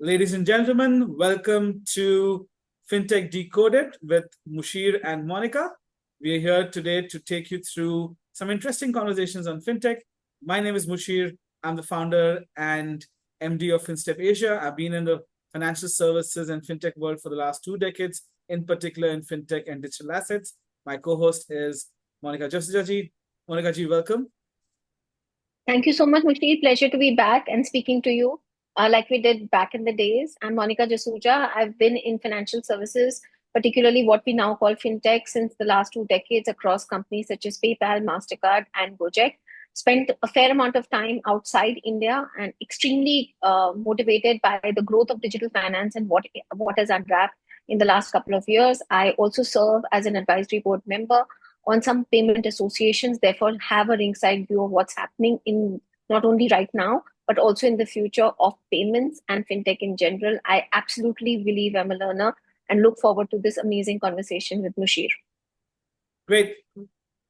Ladies and gentlemen, welcome to Fintech Decoded with Musheer and Monica. We are here today to take you through some interesting conversations on fintech. My name is Musheer. I'm the founder and MD of Fintech Asia. I've been in the financial services and fintech world for the last 2 decades, in particular in fintech and digital assets. My co-host is Monica Jasuja ji. Monica ji, welcome. Thank you so much, Mushni. Pleasure to be back and speaking to you like we did back in the days. I'm Monica Jasuja. I've been in financial services, particularly what we now call fintech, since the last 2 decades across companies such as PayPal, MasterCard, and Gojek. Spent a fair amount of time outside India and extremely motivated by the growth of digital finance and what has unwrapped in the last couple of years. I also serve as an advisory board member on some payment associations, therefore have a ringside view of what's happening in not only right now, but also in the future of payments and fintech in general. I absolutely believe I'm a learner and look forward to this amazing conversation with Musheer. Great.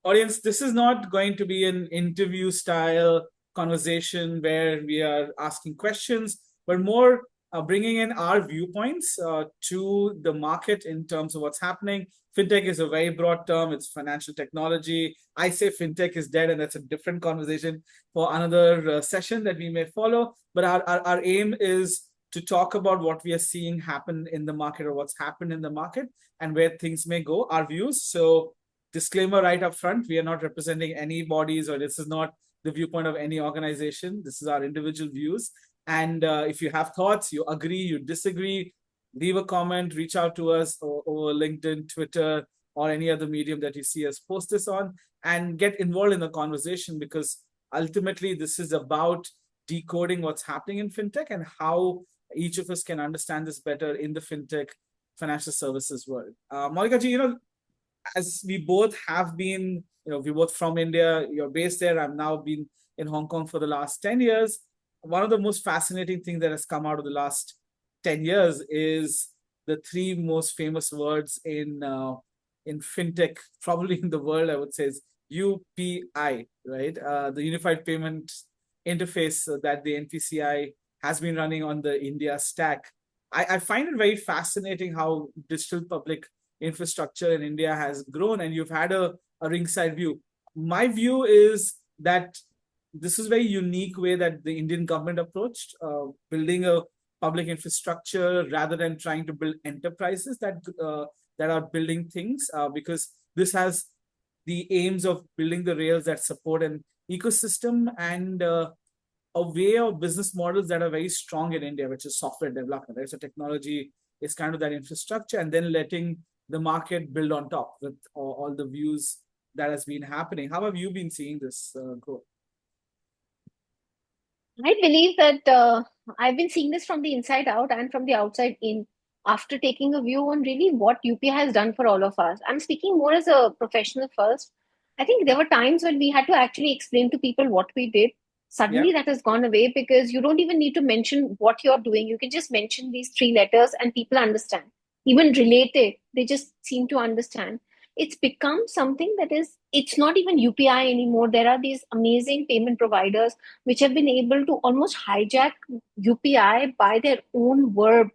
Audience, this is not going to be an interview style conversation where we are asking questions, but more bringing in our viewpoints to the market in terms of what's happening. Fintech is a very broad term. It's financial technology. I say fintech is dead, and that's a different conversation for another session that we may follow. But our aim is to talk about what we are seeing happen in the market or what's happened in the market and where things may go, our views. So disclaimer right up front, we are not representing any bodies, or this is not the viewpoint of any organization. This is our individual views. And if you have thoughts, you agree, you disagree, leave a comment, reach out to us over LinkedIn, Twitter, or any other medium that you see us post this on, and get involved in the conversation, because ultimately this is about decoding what's happening in fintech and how each of us can understand this better in the fintech financial services world. Monica ji, as we both have been, we're both from India, you're based there. I've now been in Hong Kong for the last 10 years. One of the most fascinating things that has come out of the last 10 years is the three most famous words in fintech, probably in the world, I would say, is UPI, right? The Unified Payment Interface that the NPCI has been running on the India stack. I find it very fascinating how digital public infrastructure in India has grown, and you've had a ringside view. My view is that this is a very unique way that the Indian government approached building a public infrastructure rather than trying to build enterprises that are building things, because this has the aims of building the rails that support an ecosystem and a way of business models that are very strong in India, which is software development. Right? So technology is kind of that infrastructure, and then letting the market build on top with all the views that has been happening. How have you been seeing this growth? I believe that I've been seeing this from the inside out and from the outside in after taking a view on really what UPI has done for all of us. I'm speaking more as a professional first. I think there were times when we had to actually explain to people what we did. Yeah. Suddenly that has gone away because you don't even need to mention what you're doing. You can just mention these three letters and people understand. Even relate it, they just seem to understand. It's become something that is, it's not even UPI anymore. There are these amazing payment providers which have been able to almost hijack UPI by their own verb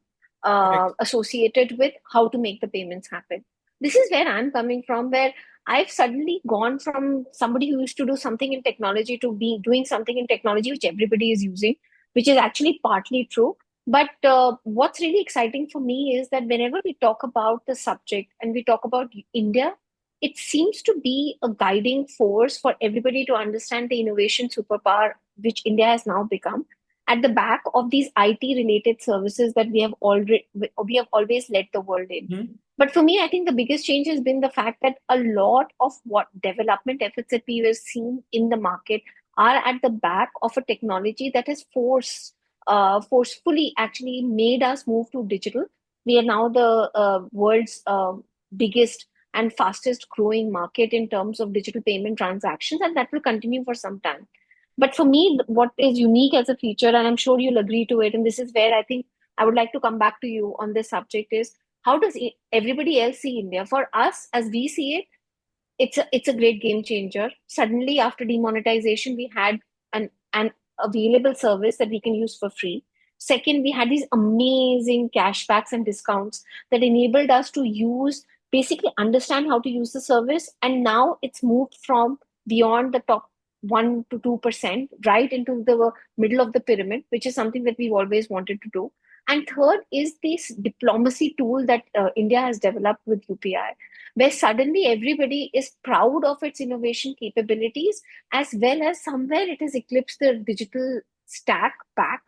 Correct. associated with how to make the payments happen. This is where I'm coming from, where I've suddenly gone from somebody who used to do something in technology to be doing something in technology which everybody is using, which is actually partly true. But what's really exciting for me is that whenever we talk about the subject and we talk about India, it seems to be a guiding force for everybody to understand the innovation superpower which India has now become at the back of these IT related services that we have always led the world in. Mm-hmm. But for me, I think the biggest change has been the fact that a lot of what development efforts that we were seeing in the market are at the back of a technology that has forcefully actually made us move to digital. We are now the world's biggest and fastest growing market in terms of digital payment transactions, and that will continue for some time. But for me, what is unique as a feature, and I'm sure you'll agree to it, and this is where I think I would like to come back to you on this subject, is how does everybody else see India? For us, as we see it, it's a great game changer. Suddenly, after demonetization, we had an available service that we can use for free. Second, we had these amazing cashbacks and discounts that enabled us to use, basically understand how to use the service. And now it's moved from beyond the top 1 to 2% right into the middle of the pyramid, which is something that we've always wanted to do. And third is this diplomacy tool that India has developed with UPI, where suddenly everybody is proud of its innovation capabilities, as well as somewhere it has eclipsed the digital stack back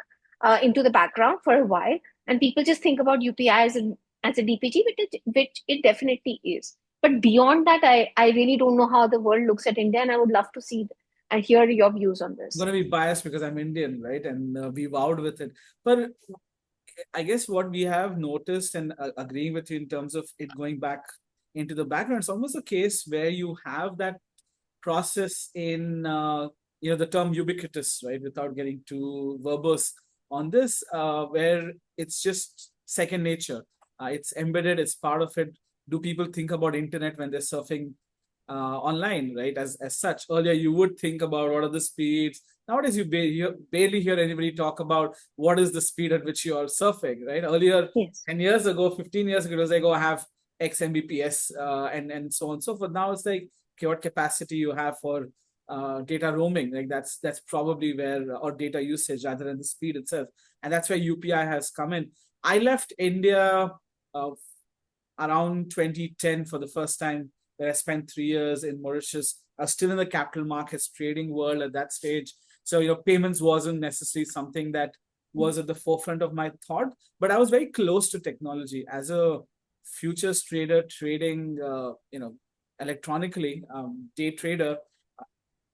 into the background for a while. And people just think about UPI as a DPG, which it definitely is. But beyond that, I really don't know how the world looks at India, and I would love to see and hear your views on I'm this. going to be biased because I'm Indian, right? And we vowed with it. But I guess what we have noticed and agreeing with you in terms of it going back into the background, it's almost a case where you have that process in the term ubiquitous, right? Without getting too verbose on this, where it's just second nature. It's embedded. It's part of it. Do people think about internet when they're surfing online, right? As such, earlier you would think about what are the speeds. Nowadays, you barely hear anybody talk about what is the speed at which you are surfing, right? Earlier, Yes. 10 years ago, 15 years ago, it was like, oh, I have X Mbps and so on and so forth. Now it's like, okay, what capacity you have for data roaming, like that's probably where, or data usage rather than the speed itself, and that's where UPI has come in. I left India uh, around 2010 for the first time, where I spent 3 years in Mauritius. I was still in the capital markets trading world at that stage. So, payments wasn't necessarily something that was at the forefront of my thought, but I was very close to technology as a futures trader trading, electronically, day trader.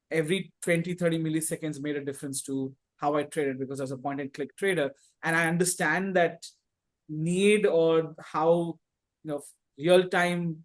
Every 20, 30 milliseconds made a difference to how I traded because I was a point and click trader. And I understand that need, or how, real time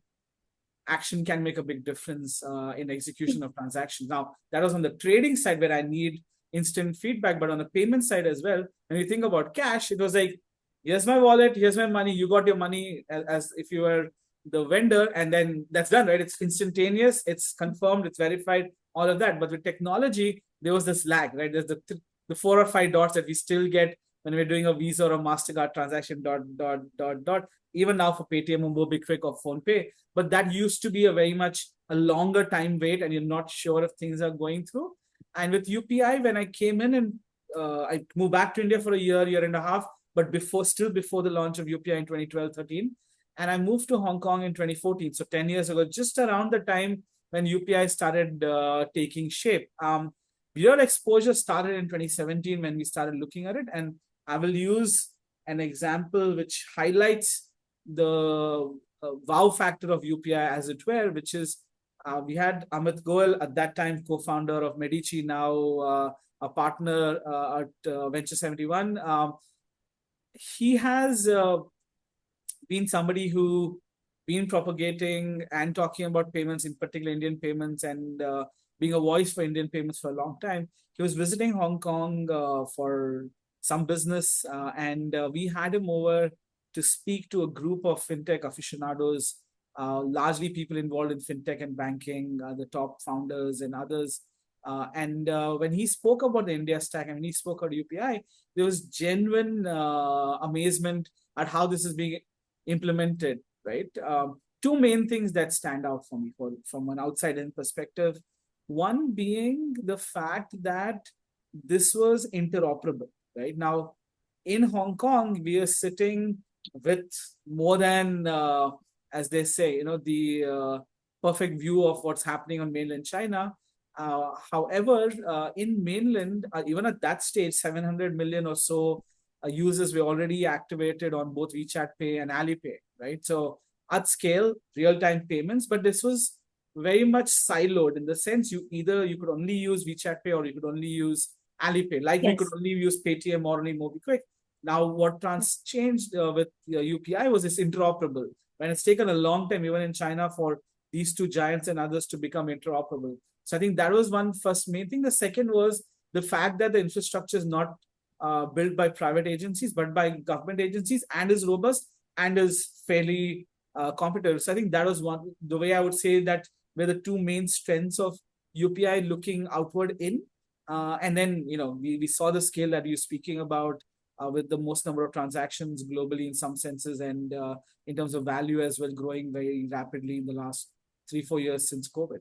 action can make a big difference in execution of transactions. Now, that was on the trading side where I need instant feedback, but on the payment side as well, when you think about cash, it was like, here's my wallet, here's my money, you got your money as if you were the vendor, and then that's done, right? It's instantaneous, it's confirmed, it's verified, all of that. But with technology, there was this lag, right? There's the 4 or 5 dots that we still get when we're doing a Visa or a MasterCard transaction, dot, dot, dot, dot, even now for Paytm or MobiKwik or PhonePe. But that used to be a very much a longer time wait, and you're not sure if things are going through. And with UPI, when I came in and I moved back to India for a year and a half, but still before the launch of UPI in 2012, 13. And I moved to Hong Kong in 2014. So 10 years ago, just around the time when UPI started taking shape. Real exposure started in 2017 when we started looking at it. And I will use an example which highlights the wow factor of UPI, as it were, which is we had Ahmed at that time co-founder of Medici, now a partner at Venture 71. He has been somebody who been propagating and talking about payments, in particular Indian payments, and being a voice for Indian payments for a long time. He was visiting Hong Kong for some business, and we had him over to speak to a group of fintech aficionados, largely people involved in fintech and banking, the top founders and others. And when he spoke about the India stack and when he spoke about UPI, there was genuine amazement at how this is being implemented, right? Two main things that stand out for me from an outside-in perspective. One being the fact that this was interoperable, right? Now, in Hong Kong, we are sitting with more than, as they say, the perfect view of what's happening on mainland China. However, in mainland, even at that stage, 700 million or so users were already activated on both WeChat Pay and Alipay, right? So at scale, real-time payments, but this was very much siloed in the sense you could only use WeChat Pay or you could only use Alipay, like we could only use Paytm or only MobiKwik. Now, what changed with UPI was this interoperable. And it's taken a long time, even in China, for these two giants and others to become interoperable. So I think that was one first main thing. The second was the fact that the infrastructure is not built by private agencies, but by government agencies, and is robust and is fairly competitive. So I think that was the way I would say that were the two main strengths of UPI looking outward in. And then, we saw the scale that you're speaking about with the most number of transactions globally in some senses, and in terms of value as well, growing very rapidly in the last 3-4 years since COVID.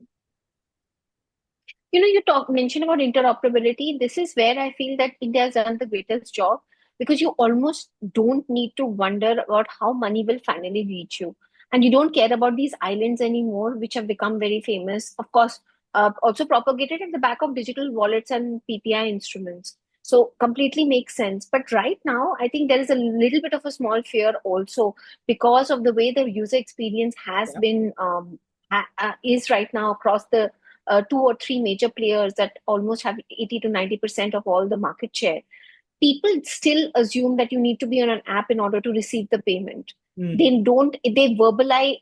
You mentioned about interoperability. This is where I feel that India has done the greatest job, because you almost don't need to wonder about how money will finally reach you. And you don't care about these islands anymore, which have become very famous. Of course, also propagated at the back of digital wallets and PPI instruments. So completely makes sense. But right now, I think there is a little bit of a small fear also, because of the way the user experience has Yeah. been is right now across the two or three major players that almost have 80 to 90% of all the market share. People still assume that you need to be on an app in order to receive the payment. Mm. They don't, they verbalize,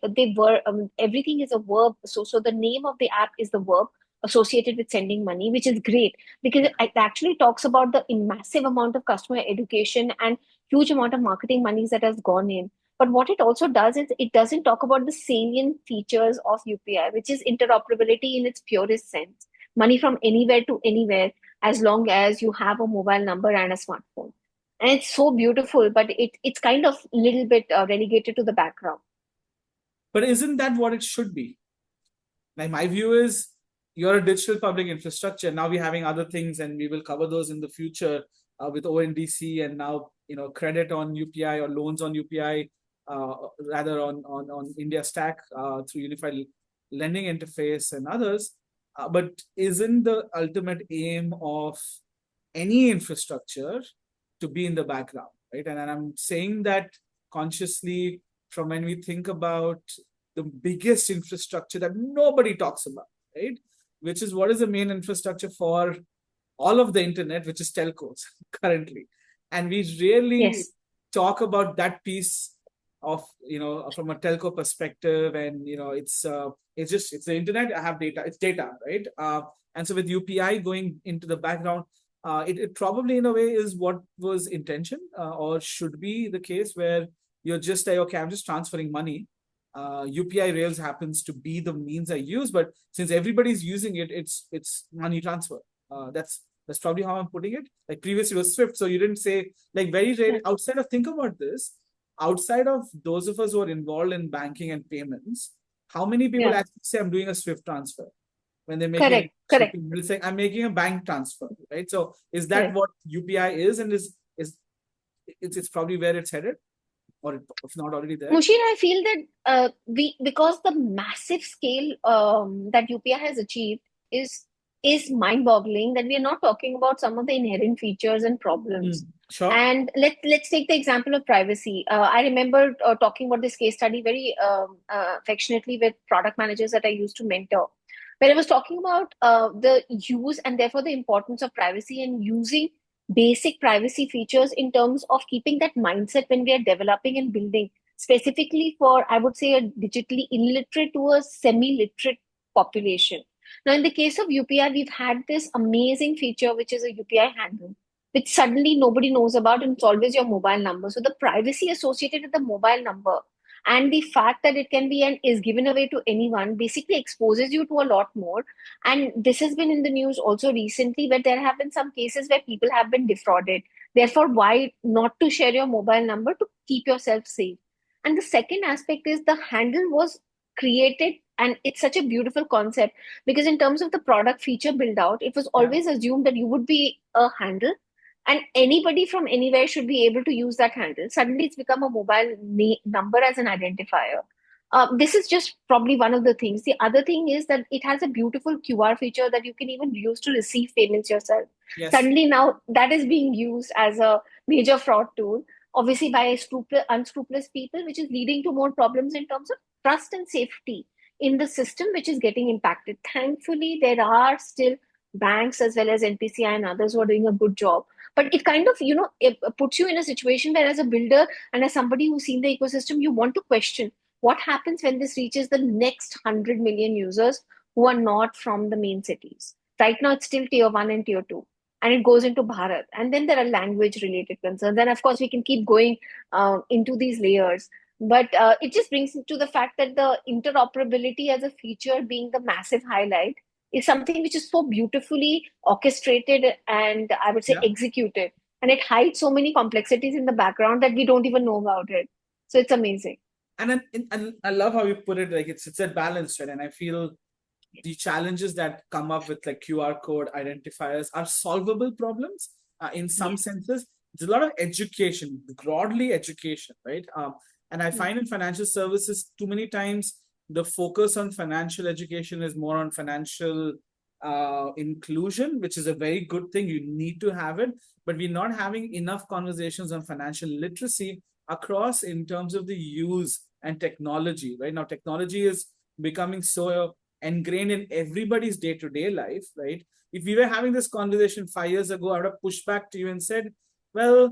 everything is a verb. So the name of the app is the verb associated with sending money, which is great, because Yeah. it actually talks about the massive amount of customer education and huge amount of marketing monies that has gone in. But what it also does is it doesn't talk about the salient features of UPI, which is interoperability in its purest sense. Money from anywhere to anywhere, as long as you have a mobile number and a smartphone. And it's so beautiful, but it's kind of a little bit relegated to the background. But isn't that what it should be? Like, my view is, you're a digital public infrastructure. Now we're having other things, and we will cover those in the future with ONDC, and now credit on UPI or loans on UPI, rather on India Stack through unified lending interface and others. But isn't the ultimate aim of any infrastructure to be in the background, right? And I'm saying that consciously, from when we think about the biggest infrastructure that nobody talks about, right? Which is, what is the main infrastructure for all of the internet, which is telcos currently. And we really Yes. talk about that piece of, from a telco perspective. And, it's the internet. I have data, it's data, right? And so with UPI going into the background, it probably in a way is what was intention, or should be the case, where you're just like, okay, I'm just transferring money. UPI Rails happens to be the means I use, but since everybody's using it, it's money transfer. That's probably how I'm putting it. Like, previously it was Swift, so you didn't say, like, very rare Yeah. outside of, think about this, outside of those of us who are involved in banking and payments, how many people Yeah. actually say I'm doing a Swift transfer when they're making Correct. Correct. it's like, I'm making a bank transfer, right? So is that Correct. what UPI is, and it's probably where it's headed, or if not already there? Musheer, I feel that because the massive scale that UPI has achieved is mind-boggling, that we are not talking about some of the inherent features and problems. Sure. And let's take the example of privacy. I remember talking about this case study very affectionately with product managers that I used to mentor, where I was talking about the use and therefore the importance of privacy, and using basic privacy features in terms of keeping that mindset when we are developing and building, specifically for, I would say, a digitally illiterate to a semi-literate population. Now, in the case of UPI, we've had this amazing feature, which is a UPI handle, which suddenly nobody knows about, and it's always your mobile number. So the privacy associated with the mobile number and the fact that it can be and is given away to anyone basically exposes you to a lot more. And this has been in the news also recently, where there have been some cases where people have been defrauded. Therefore, why not to share your mobile number to keep yourself safe? And the second aspect is the handle was created, and it's such a beautiful concept, because in terms of the product feature build out, it was Yeah. always assumed that you would be a handle and anybody from anywhere should be able to use that handle. Suddenly, it's become a mobile number as an identifier. This is just probably one of the things. The other thing is that it has a beautiful QR feature that you can even use to receive payments yourself. Yes. Suddenly, now that is being used as a major fraud tool, obviously by unscrupulous people, which is leading to more problems in terms of trust and safety in the system, which is getting impacted. Thankfully, there are still banks as well as NPCI and others who are doing a good job, but it kind of it puts you in a situation where, as a builder and as somebody who's seen the ecosystem, you want to question what happens when this reaches the next 100 million users who are not from the main cities. Right now it's still tier 1 and tier 2, and it goes into Bharat, and then there are language related concerns, and of course we can keep going into these layers. But it just brings to the fact that the interoperability as a feature being the massive highlight is something which is so beautifully orchestrated and, I would say, Yeah. executed, and it hides so many complexities in the background that we don't even know about it. So it's amazing. And I love how you put it, like it's a balance, right? And I feel the challenges that come up with like QR code identifiers are solvable problems in some Yes. senses. There's a lot of education, broadly education, right? And I Mm. find in financial services, too many times the focus on financial education is more on financial inclusion, which is a very good thing. You need to have it, but we're not having enough conversations on financial literacy across in terms of the use and technology. Right now, technology is becoming so ingrained in everybody's day-to-day life, right? If we were having this conversation 5 years ago, I would have pushed back to you and said, well,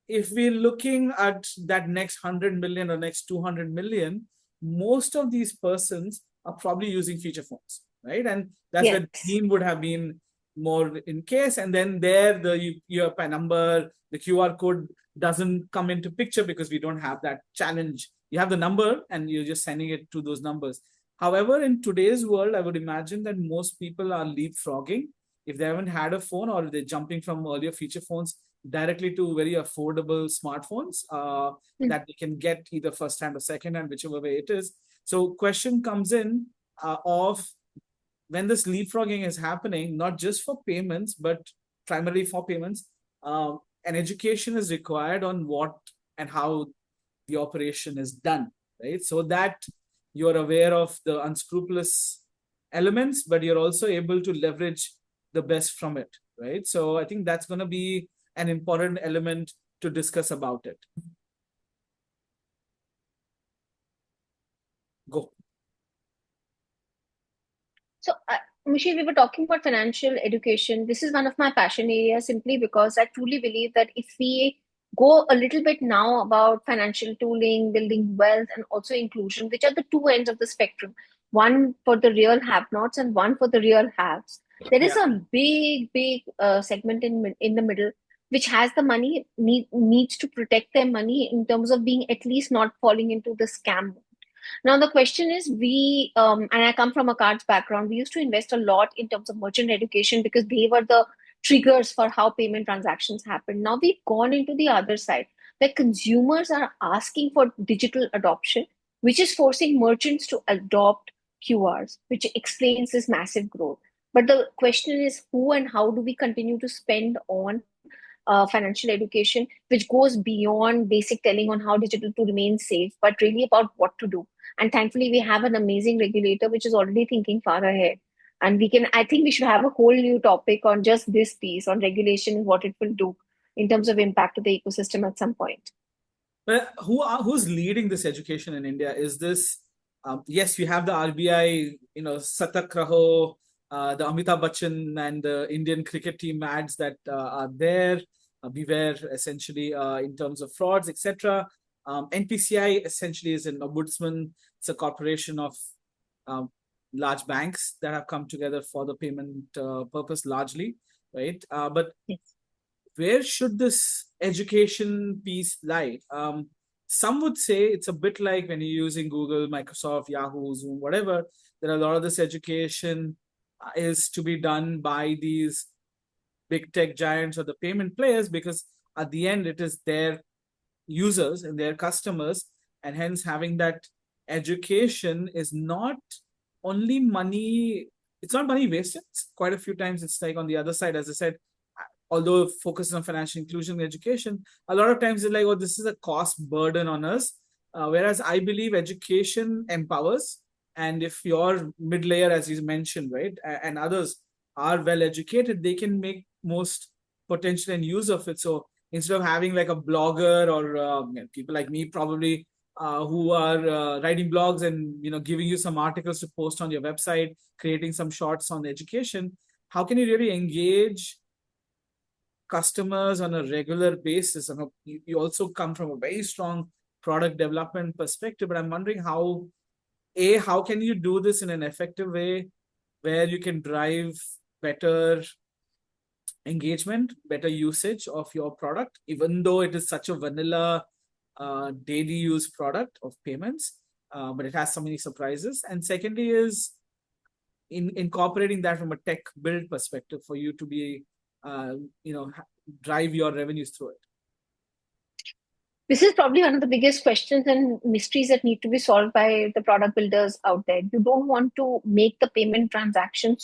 if we're looking at that next 100 million or next 200 million, most of these persons are probably using feature phones, right? And that's where the Yes. theme would have been more in case. And then there, the UPI number, the QR code doesn't come into picture because we don't have that challenge. You have the number and you're just sending it to those numbers. However, in today's world, I would imagine that most people are leapfrogging. If they haven't had a phone or they're jumping from earlier feature phones directly to very affordable smartphones Mm. that they can get either first hand or second hand, whichever way it is. So question comes in of when this leapfrogging is happening, not just for payments, but primarily for payments, an education is required on what and how the operation is done, right? So that you're aware of the unscrupulous elements, but you're also able to leverage the best from it, right? So I think that's going to be an important element to discuss about it. Go. So, Mushi, we were talking about financial education. This is one of my passion areas simply because I truly believe that if we go a little bit now about financial tooling, building wealth, and also inclusion, which are the two ends of the spectrum, one for the real have-nots and one for the real haves. There is Yeah. a big segment in the middle which has the money, needs to protect their money in terms of being at least not falling into the scam. Now, the question is, and I come from a cards background, we used to invest a lot in terms of merchant education because they were the triggers for how payment transactions happen. Now, we've gone into the other side where consumers are asking for digital adoption, which is forcing merchants to adopt QRs, which explains this massive growth. But the question is, who and how do we continue to spend on financial education, which goes beyond basic telling on how digital to remain safe, but really about what to do. And thankfully, we have an amazing regulator which is already thinking far ahead. And I think we should have a whole new topic on just this piece on regulation and what it will do in terms of impact to the ecosystem at some point. But who's leading this education in India? Is this yes, we have the RBI, Satak Raho, the Amitabh Bachchan and the Indian cricket team ads that are there. Beware, essentially, in terms of frauds, etc. NPCI essentially is an ombudsman. It's a corporation of um, large banks that have come together for the payment purpose largely, right? But Yes. where should this education piece lie? Some would say it's a bit like when you're using Google, Microsoft, Yahoo, Zoom, whatever. There are a lot of this education is to be done by these big tech giants or the payment players because at the end it is their users and their customers, and hence having that education is not only money. It's not money wasted. Quite a few times it's like on the other side, as I said, although focusing on financial inclusion and education, a lot of times it's like, oh, this is a cost burden on us. Whereas I believe education empowers. And if your mid layer, as you mentioned, right, and others are well educated, they can make most potential and use of it. So instead of having like a blogger or people like me, probably who are writing blogs and giving you some articles to post on your website, creating some shorts on education, how can you really engage customers on a regular basis? And you also come from a very strong product development perspective, but I'm wondering how can you do this in an effective way where you can drive better engagement, better usage of your product, even though it is such a vanilla daily use product of payments, but it has so many surprises. And secondly is in incorporating that from a tech build perspective for you to be uh, you know drive your revenues through it? This is probably one of the biggest questions and mysteries that need to be solved by the product builders out there. You don't want to make the payment transaction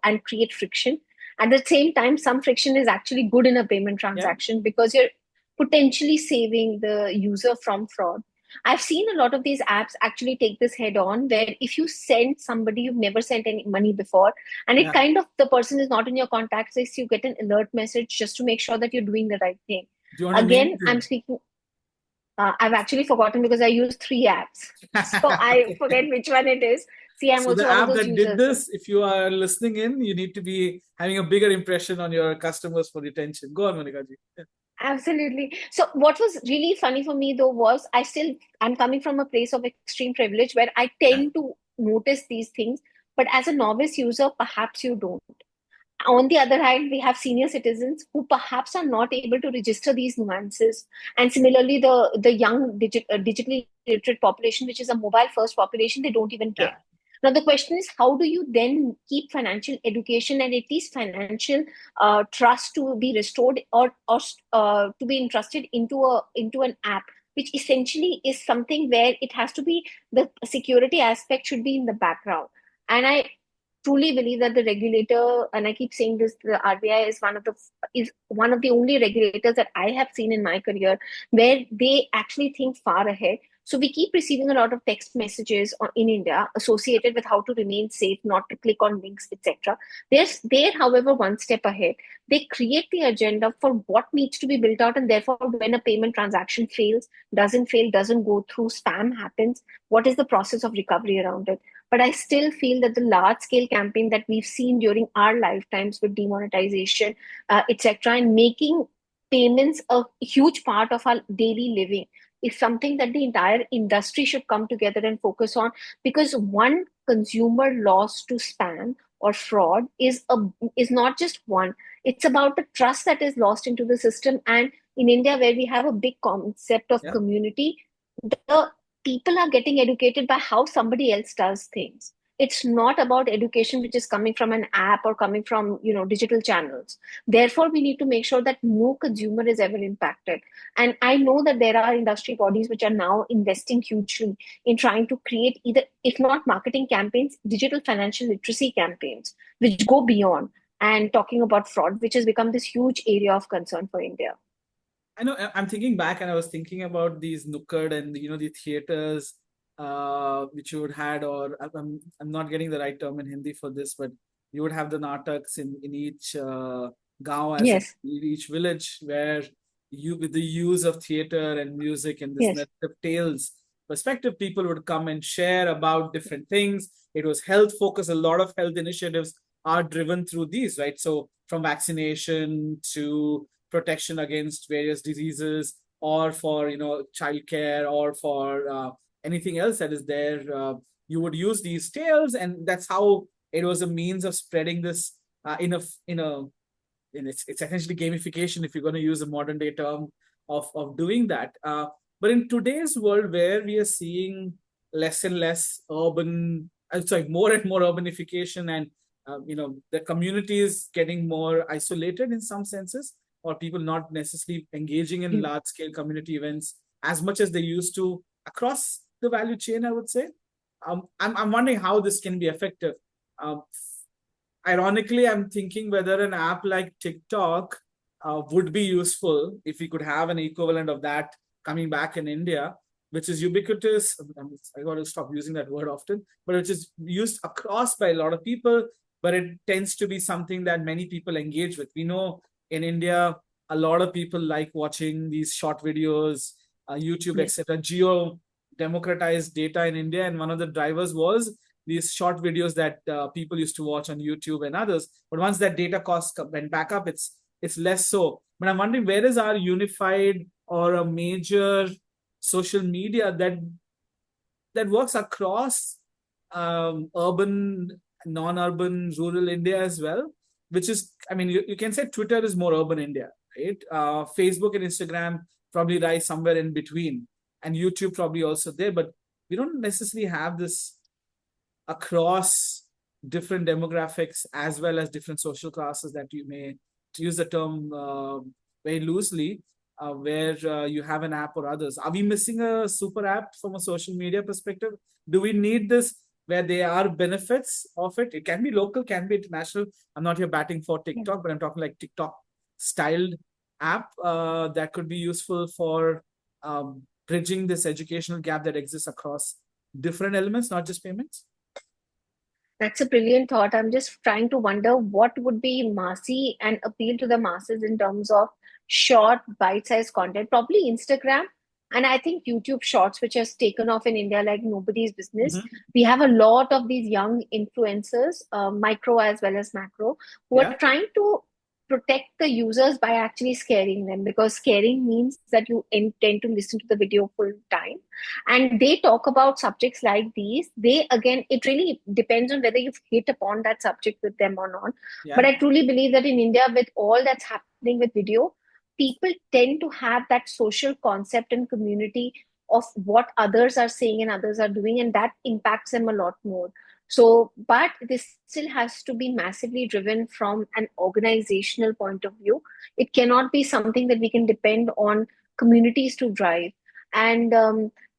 and create friction. At the same time, some friction is actually good in a payment Yeah. transaction because you're potentially saving the user from fraud. I've seen a lot of these apps actually take this head on, where if you send somebody you've never sent any money before, and it Yeah. kind of, the person is not in your contact list, you get an alert message just to make sure that you're doing the right thing. Do you want to name Again, I'm them? speaking, I've actually forgotten because I use three apps. So I forget which one it is. See, I'm So the also one of app those that did users. this, if you are listening in, you need to be having a bigger impression on your customers for retention. Go on, Monica ji. Yeah. Absolutely. So what was really funny for me though was I'm coming from a place of extreme privilege where I tend to notice these things, but as a novice user, perhaps you don't. On the other hand, we have senior citizens who perhaps are not able to register these nuances. And similarly, the young digitally literate population, which is a mobile first population, they don't even Yeah. care. Now, the question is, how do you then keep financial education and at least financial trust to be restored, or to be entrusted into an app, which essentially is something where it has to be, the security aspect should be in the background. And I truly believe that the regulator, and I keep saying this, the RBI is one of the only regulators that I have seen in my career where they actually think far ahead. So we keep receiving a lot of text messages in India associated with how to remain safe, not to click on links, etc. They're, however, one step ahead. They create the agenda for what needs to be built out, and therefore, when a payment transaction fail, doesn't go through, spam happens, what is the process of recovery around it? But I still feel that the large scale campaign that we've seen during our lifetimes with demonetization, etc., and making payments a huge part of our daily living is something that the entire industry should come together and focus on, because one consumer loss to spam or fraud is not just one. It's about the trust that is lost into the system. And in India, where we have a big concept of Yeah. community, the people are getting educated by how somebody else does things. It's not about education which is coming from an app or coming from digital channels. Therefore, we need to make sure that no consumer is ever impacted. And I know that there are industry bodies which are now investing hugely in trying to create, either if not marketing campaigns, digital financial literacy campaigns which go beyond and talking about fraud, which has become this huge area of concern for India. I know I'm thinking back and I was thinking about these Nukkad and the theaters which you would had, or I'm not getting the right term in Hindi for this, but you would have the nataks in each gaon, as in Yes, each village, where you, with the use of theater and music and this yes, narrative tales perspective, people would come and share about different things. It was health focused. A lot of health initiatives are driven through these, right? So from vaccination to protection against various diseases, or for childcare, or for anything else that is there, you would use these tales, and that's how it was a means of spreading this in it's essentially gamification, if you're going to use a modern day term of doing that. But in today's world, where we are seeing less and less urban, sorry, more and more urbanification, and the community is getting more isolated in some senses, or people not necessarily engaging in large scale community events as much as they used to across the value chain, I would say. I'm wondering how this can be effective. Um, Ironically, I'm thinking whether an app like TikTok would be useful if we could have an equivalent of that coming back in India, which is ubiquitous. I got to stop using that word often, but which is used across by a lot of people, but it tends to be something that many people engage with. We know in India, a lot of people like watching these short videos, YouTube, yes. etc. Geo democratized data in India, and one of the drivers was these short videos that people used to watch on YouTube and others. But once that data cost went back up, it's less so. But I'm wondering, where is our unified or a major social media that works across urban, non-urban, rural India as well? Which is, I mean, you can say Twitter is more urban India, right? Facebook and Instagram probably rise somewhere in between, and YouTube probably also there. But we don't necessarily have this across different demographics as well as different social classes that you may to use the term very loosely, where you have an app or others. Are we missing a super app from a social media perspective? Do we need this where there are benefits of it? It can be local, can be international. I'm not here batting for TikTok, but I'm talking like TikTok styled app that could be useful for bridging this educational gap that exists across different elements, not just payments. That's a brilliant thought. I'm just trying to wonder what would be massy and appeal to the masses in terms of short, bite-sized content. Probably Instagram, and I think YouTube Shorts, which has taken off in India like nobody's business. Mm-hmm. We have a lot of these young influencers, micro as well as macro, who are Yeah. trying to protect the users by actually scaring them, because scaring means that you intend to listen to the video full time, and they talk about subjects like these. They, again, it really depends on whether you've hit upon that subject with them or not. But Yeah. I truly believe that in India, with all that's happening with video, people tend to have that social concept and community of what others are saying and others are doing, and that impacts them a lot more. So, but this still has to be massively driven from an organizational point of view. It cannot be something that we can depend on communities to drive. And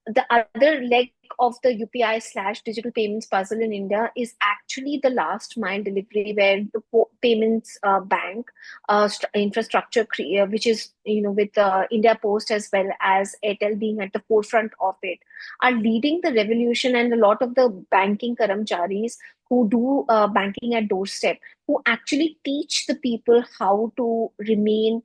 the other leg of the UPI slash digital payments puzzle in India is actually the last mile delivery, where the payments bank infrastructure, which is, with India Post as well as Airtel being at the forefront of it, are leading the revolution. And a lot of the banking karamcharis who do banking at doorstep, who actually teach the people how to remain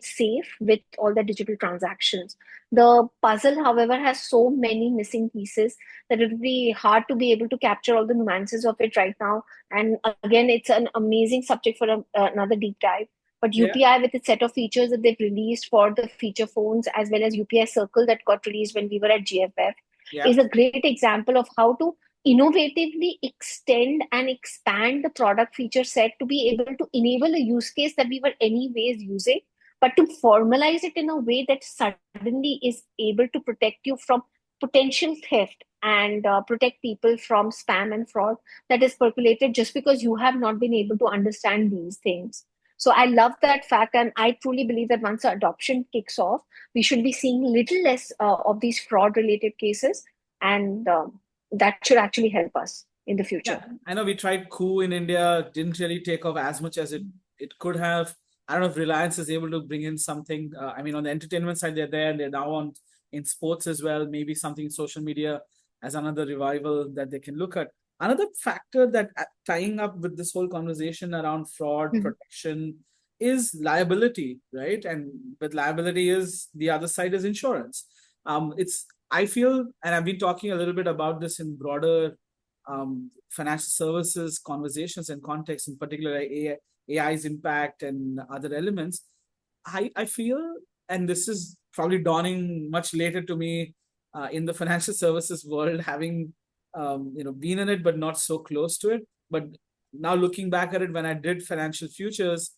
safe with all the digital transactions. The puzzle, however, has so many missing pieces that it would be hard to be able to capture all the nuances of it right now. And again, it's an amazing subject for another deep dive. But Yeah. UPI, with its set of features that they've released for the feature phones, as well as UPI Circle that got released when we were at GFF, Yeah. is a great example of how to innovatively extend and expand the product feature set to be able to enable a use case that we were anyways using, but to formalize it in a way that suddenly is able to protect you from potential theft and protect people from spam and fraud that is percolated just because you have not been able to understand these things. So I love that fact, and I truly believe that once the adoption kicks off, we should be seeing little less of these fraud related cases, and that should actually help us in the future. Yeah, I know we tried Coup in India, didn't really take off as much as it could have. I don't know if Reliance is able to bring in something. I mean, on the entertainment side, they're there, and they're now on in sports as well. Maybe something in social media as another revival that they can look at. Another factor that tying up with this whole conversation around fraud Mhm. protection is liability, right? And with liability is the other side is insurance. It's I feel, and I've been talking a little bit about this in broader financial services conversations and context, in particular AI's impact and other elements. I feel, and this is probably dawning much later to me in the financial services world, having been in it but not so close to it. But now looking back at it, when I did financial futures,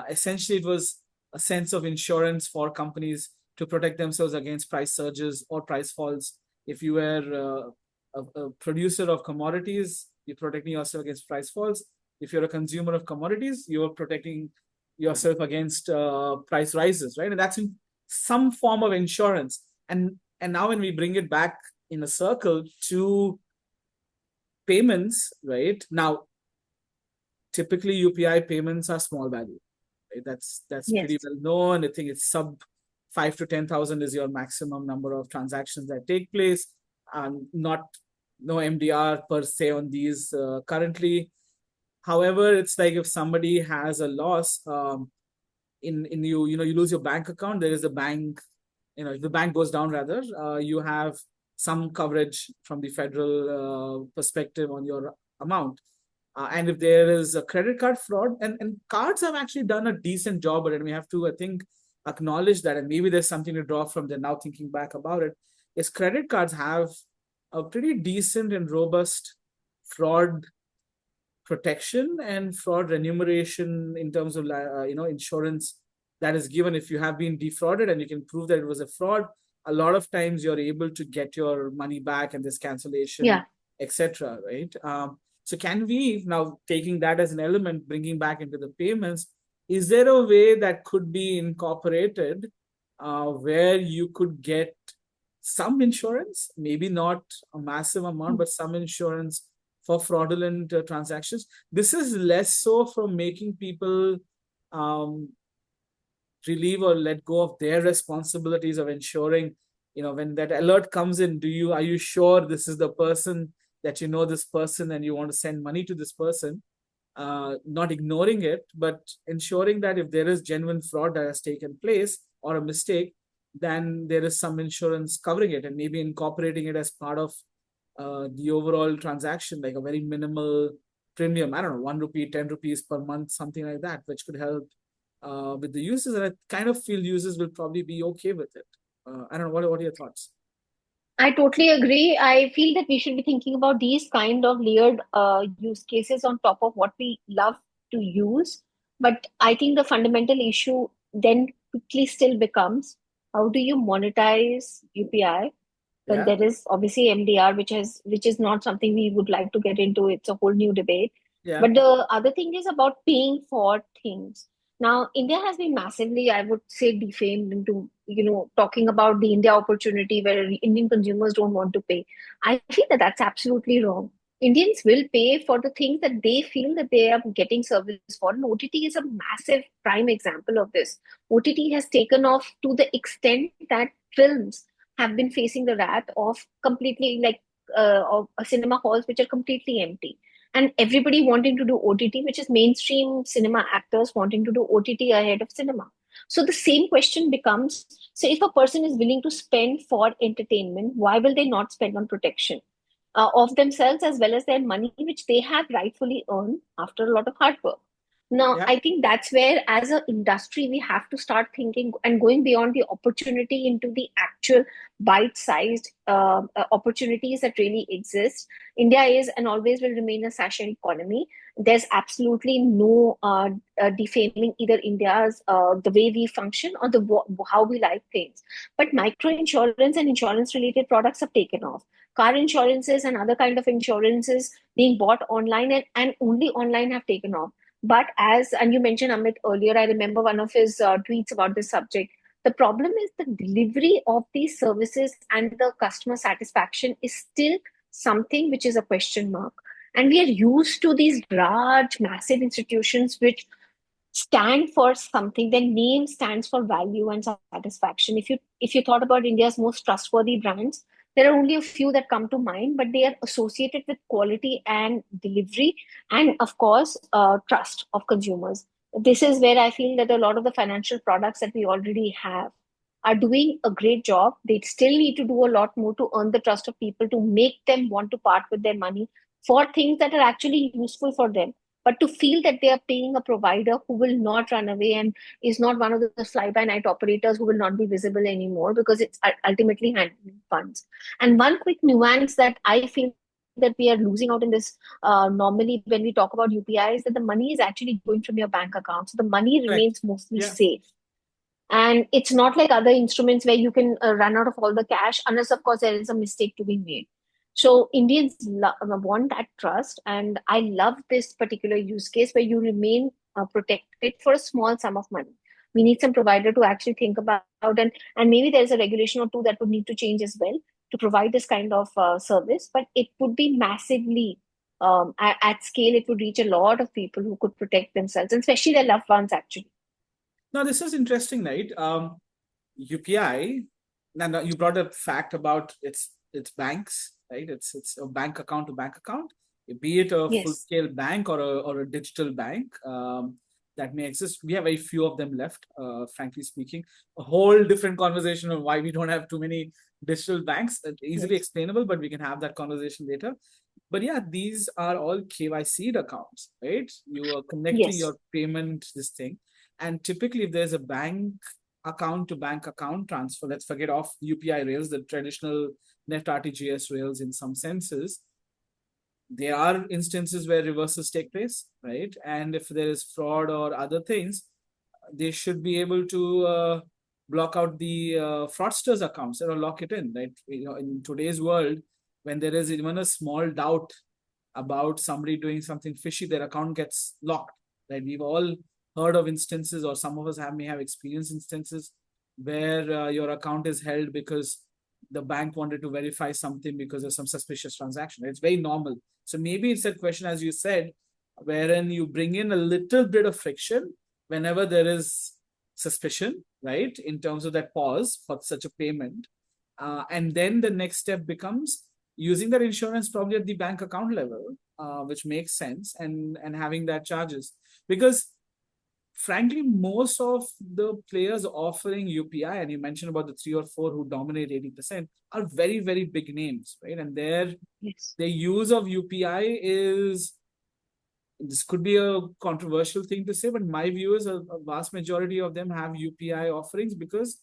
essentially it was a sense of insurance for companies to protect themselves against price surges or price falls. If you were a producer of commodities, you're protecting yourself against price falls. If you're a consumer of commodities, you're protecting yourself against price rises, right? And that's in some form of insurance. And now when we bring it back in a circle to payments, right? Now, typically UPI payments are small value. Right? That's pretty Yes. well known. I think it's sub 5 to 10,000 is your maximum number of transactions that take place. Not no MDR per se on these currently. However, it's like if somebody has a loss in you lose your bank account, there is a bank, if the bank goes down rather, you have some coverage from the federal perspective on your amount. And if there is a credit card fraud, and cards have actually done a decent job at it, and we have to, I think, acknowledge that, and maybe there's something to draw from there now thinking back about it, is credit cards have a pretty decent and robust fraud protection and fraud remuneration in terms of insurance that is given if you have been defrauded and you can prove that it was a fraud. A lot of times you're able to get your money back and this cancellation, Yeah. etc. Right? So can we now, taking that as an element, bringing back into the payments, is there a way that could be incorporated where you could get some insurance, maybe not a massive amount, but some insurance for fraudulent transactions? This is less so from making people um, relieve or let go of their responsibilities of ensuring, when that alert comes in, are you sure this is the person, that this person and you want to send money to this person? Not ignoring it, but ensuring that if there is genuine fraud that has taken place or a mistake, then there is some insurance covering it, and maybe incorporating it as part of the overall transaction, like a very minimal premium. I don't know, 1 rupee, 10 rupees per month, something like that, which could help with the users. And I kind of feel users will probably be okay with it. I don't know. What are your thoughts? I totally agree. I feel that we should be thinking about these kind of layered use cases on top of what we love to use. But I think the fundamental issue then quickly still becomes, how do you monetize UPI? Well, Yeah. there is obviously MDR, which is not something we would like to get into. It's a whole new debate. Yeah. But the other thing is about paying for things. Now, India has been massively, I would say, defamed into, talking about the India opportunity where Indian consumers don't want to pay. I feel that that's absolutely wrong. Indians will pay for the things that they feel that they are getting service for. And OTT is a massive prime example of this. OTT has taken off to the extent that films have been facing the wrath of completely of cinema halls which are completely empty, and everybody wanting to do OTT, which is mainstream cinema actors wanting to do OTT ahead of cinema. So the same question becomes: so if a person is willing to spend for entertainment, why will they not spend on protection of themselves as well as their money, which they have rightfully earned after a lot of hard work? Now, Yeah. I think that's where, as an industry, we have to start thinking and going beyond the opportunity into the actual bite-sized opportunities that really exist. India is and always will remain a sachet economy. There's absolutely no defaming either India's the way we function or how we like things. But micro insurance and insurance-related products have taken off. Car insurances and other kind of insurances being bought online and only online have taken off. But and you mentioned Amit earlier, I remember one of his tweets about this subject. The problem is the delivery of these services and the customer satisfaction is still something which is a question mark. And we are used to these large, massive institutions which stand for something. Their name stands for value and satisfaction. If you thought about India's most trustworthy brands, there are only a few that come to mind, but they are associated with quality and delivery, and of course, trust of consumers. This is where I feel that a lot of the financial products that we already have are doing a great job. They still need to do a lot more to earn the trust of people, to make them want to part with their money for things that are actually useful for them. But to feel that they are paying a provider who will not run away and is not one of the fly by night operators who will not be visible anymore because it's ultimately handling funds. And one quick nuance that I feel that we are losing out in this normally when we talk about UPI is that the money is actually going from your bank account. So the money Correct. remains mostly Yeah. safe. And it's not like other instruments where you can run out of all the cash, unless, of course, there is a mistake to be made. So Indians want that trust. And I love this particular use case where you remain protected for a small sum of money. We need some provider to actually think about, and maybe there's a regulation or two that would need to change as well to provide this kind of service. But it would be massively at scale. It would reach a lot of people who could protect themselves, and especially their loved ones, actually. Now, this is interesting, right? UPI. Now you brought a fact about its banks, right? It's a bank account to bank account, be it a full Yes. scale bank or a digital bank that may exist. We have very few of them left, frankly speaking. A whole different conversation of why we don't have too many digital banks. Easily Yes. explainable, but we can have that conversation later. But yeah, these are all KYC'd accounts, right? You are connecting Yes. your payment, this thing. And typically, if there's a bank account to bank account transfer, let's forget off UPI rails, the traditional net RTGS rails in some senses, there are instances where reverses take place, right? And if there is fraud or other things, they should be able to block out the fraudsters' accounts or lock it in, right? In today's world, when there is even a small doubt about somebody doing something fishy, their account gets locked, right? We've all heard of instances, or some of us may have experienced instances where your account is held because the bank wanted to verify something because of some suspicious transaction. It's very normal. So maybe it's a question, as you said, wherein you bring in a little bit of friction whenever there is suspicion, right, in terms of that pause for such a payment. And then the next step becomes using that insurance probably at the bank account level, which makes sense, and having that charges. Because frankly, most of the players offering UPI, and you mentioned about the 3 or 4 who dominate 80%, are very, very big names, right? And their use of UPI is, this could be a controversial thing to say, but my view is a vast majority of them have UPI offerings because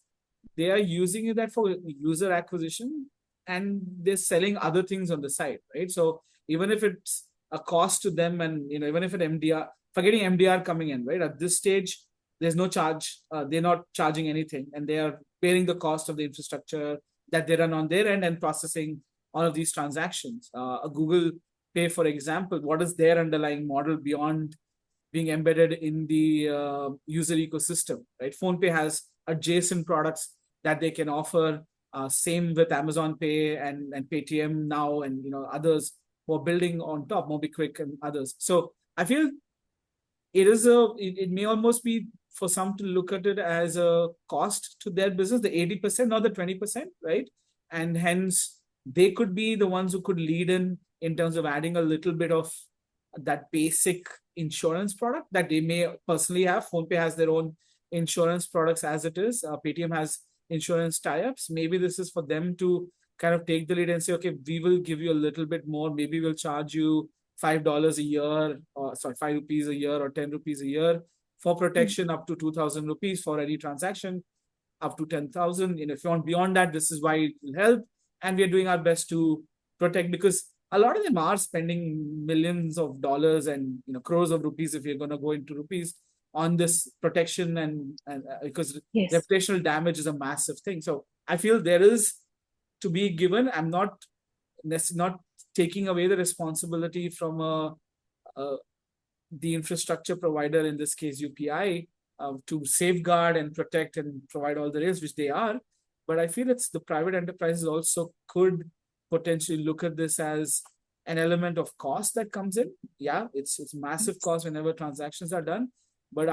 they are using that for user acquisition, and they're selling other things on the side, right? So even if it's a cost to them, and even if an MDR, forgetting MDR coming in, right? At this stage, there's no charge. They're not charging anything, and they are bearing the cost of the infrastructure that they run on their end and processing all of these transactions. A Google Pay, for example, what is their underlying model beyond being embedded in the user ecosystem, right? PhonePe has adjacent products that they can offer. Same with Amazon Pay and Paytm now, and others who are building on top, MobiKwik and others. So I feel it may almost be for some to look at it as a cost to their business, the 80%, not the 20%, right? And hence they could be the ones who could lead in terms of adding a little bit of that basic insurance product that they may personally have. PhonePe has their own insurance products as it is. Paytm has insurance tie-ups. Maybe this is for them to kind of take the lead and say, okay, we will give you a little bit more. Maybe we'll charge you $5 a year, or sorry, 5 rupees a year, or 10 rupees a year for protection, up to 2,000 rupees for any transaction, up to 10,000. If you want beyond that, this is why it will help. And we are doing our best to protect, because a lot of them are spending millions of dollars and crores of rupees, if you're going to go into rupees, on this protection, and because reputational damage is a massive thing. So I feel there is to be given. I'm not taking away the responsibility from the infrastructure provider, in this case UPI, to safeguard and protect and provide all the rails, which they are. But I feel it's the private enterprises also could potentially look at this as an element of cost that comes in. Yeah, it's massive cost whenever transactions are done. But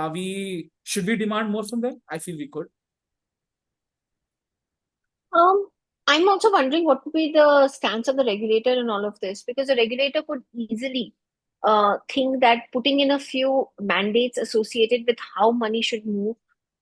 should we demand more from them? I feel we could. I'm also wondering what would be the stance of the regulator in all of this, because the regulator could easily think that putting in a few mandates associated with how money should move,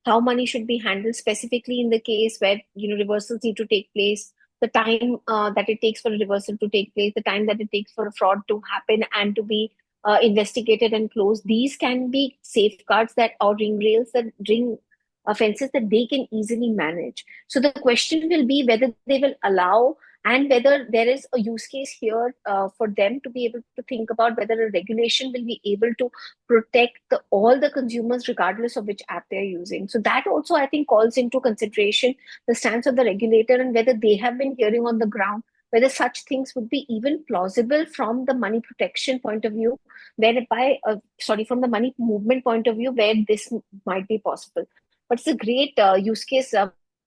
how money should be handled specifically in the case where reversals need to take place, the time that it takes for a reversal to take place, the time that it takes for a fraud to happen and to be investigated and closed. These can be safeguards that, or ring offenses that they can easily manage. So the question will be whether they will allow, and whether there is a use case here for them to be able to think about whether a regulation will be able to protect all the consumers regardless of which app they're using. So that also, I think, calls into consideration the stance of the regulator and whether they have been hearing on the ground whether such things would be even plausible from the money protection point of view, from the money movement point of view, where this might be possible. But it's a great use case,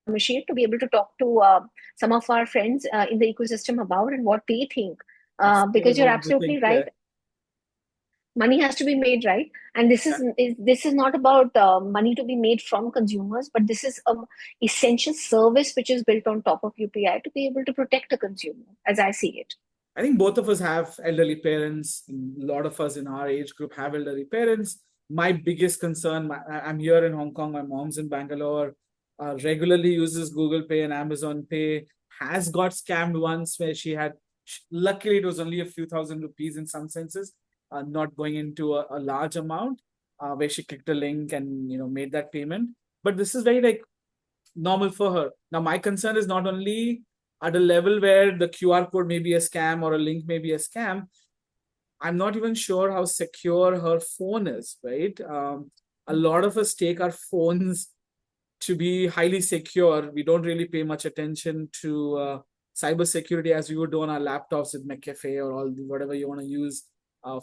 Musheer, to be able to talk to some of our friends in the ecosystem about and what they think. Because you're absolutely right. Money has to be made, right? And this is not about money to be made from consumers, but this is an essential service which is built on top of UPI to be able to protect the consumer, as I see it. I think both of us have elderly parents. A lot of us in our age group have elderly parents. My biggest concern, I'm here in Hong Kong, my mom's in Bangalore, regularly uses Google Pay and Amazon Pay, has got scammed once where luckily it was only a few thousand rupees in some senses, not going into a large amount, where she clicked a link and made that payment. But this is very normal for her. Now, my concern is not only at a level where the QR code may be a scam or a link may be a scam. I'm not even sure how secure her phone is, right? A lot of us take our phones to be highly secure. We don't really pay much attention to cyber security as we would do on our laptops with McAfee or whatever you want to use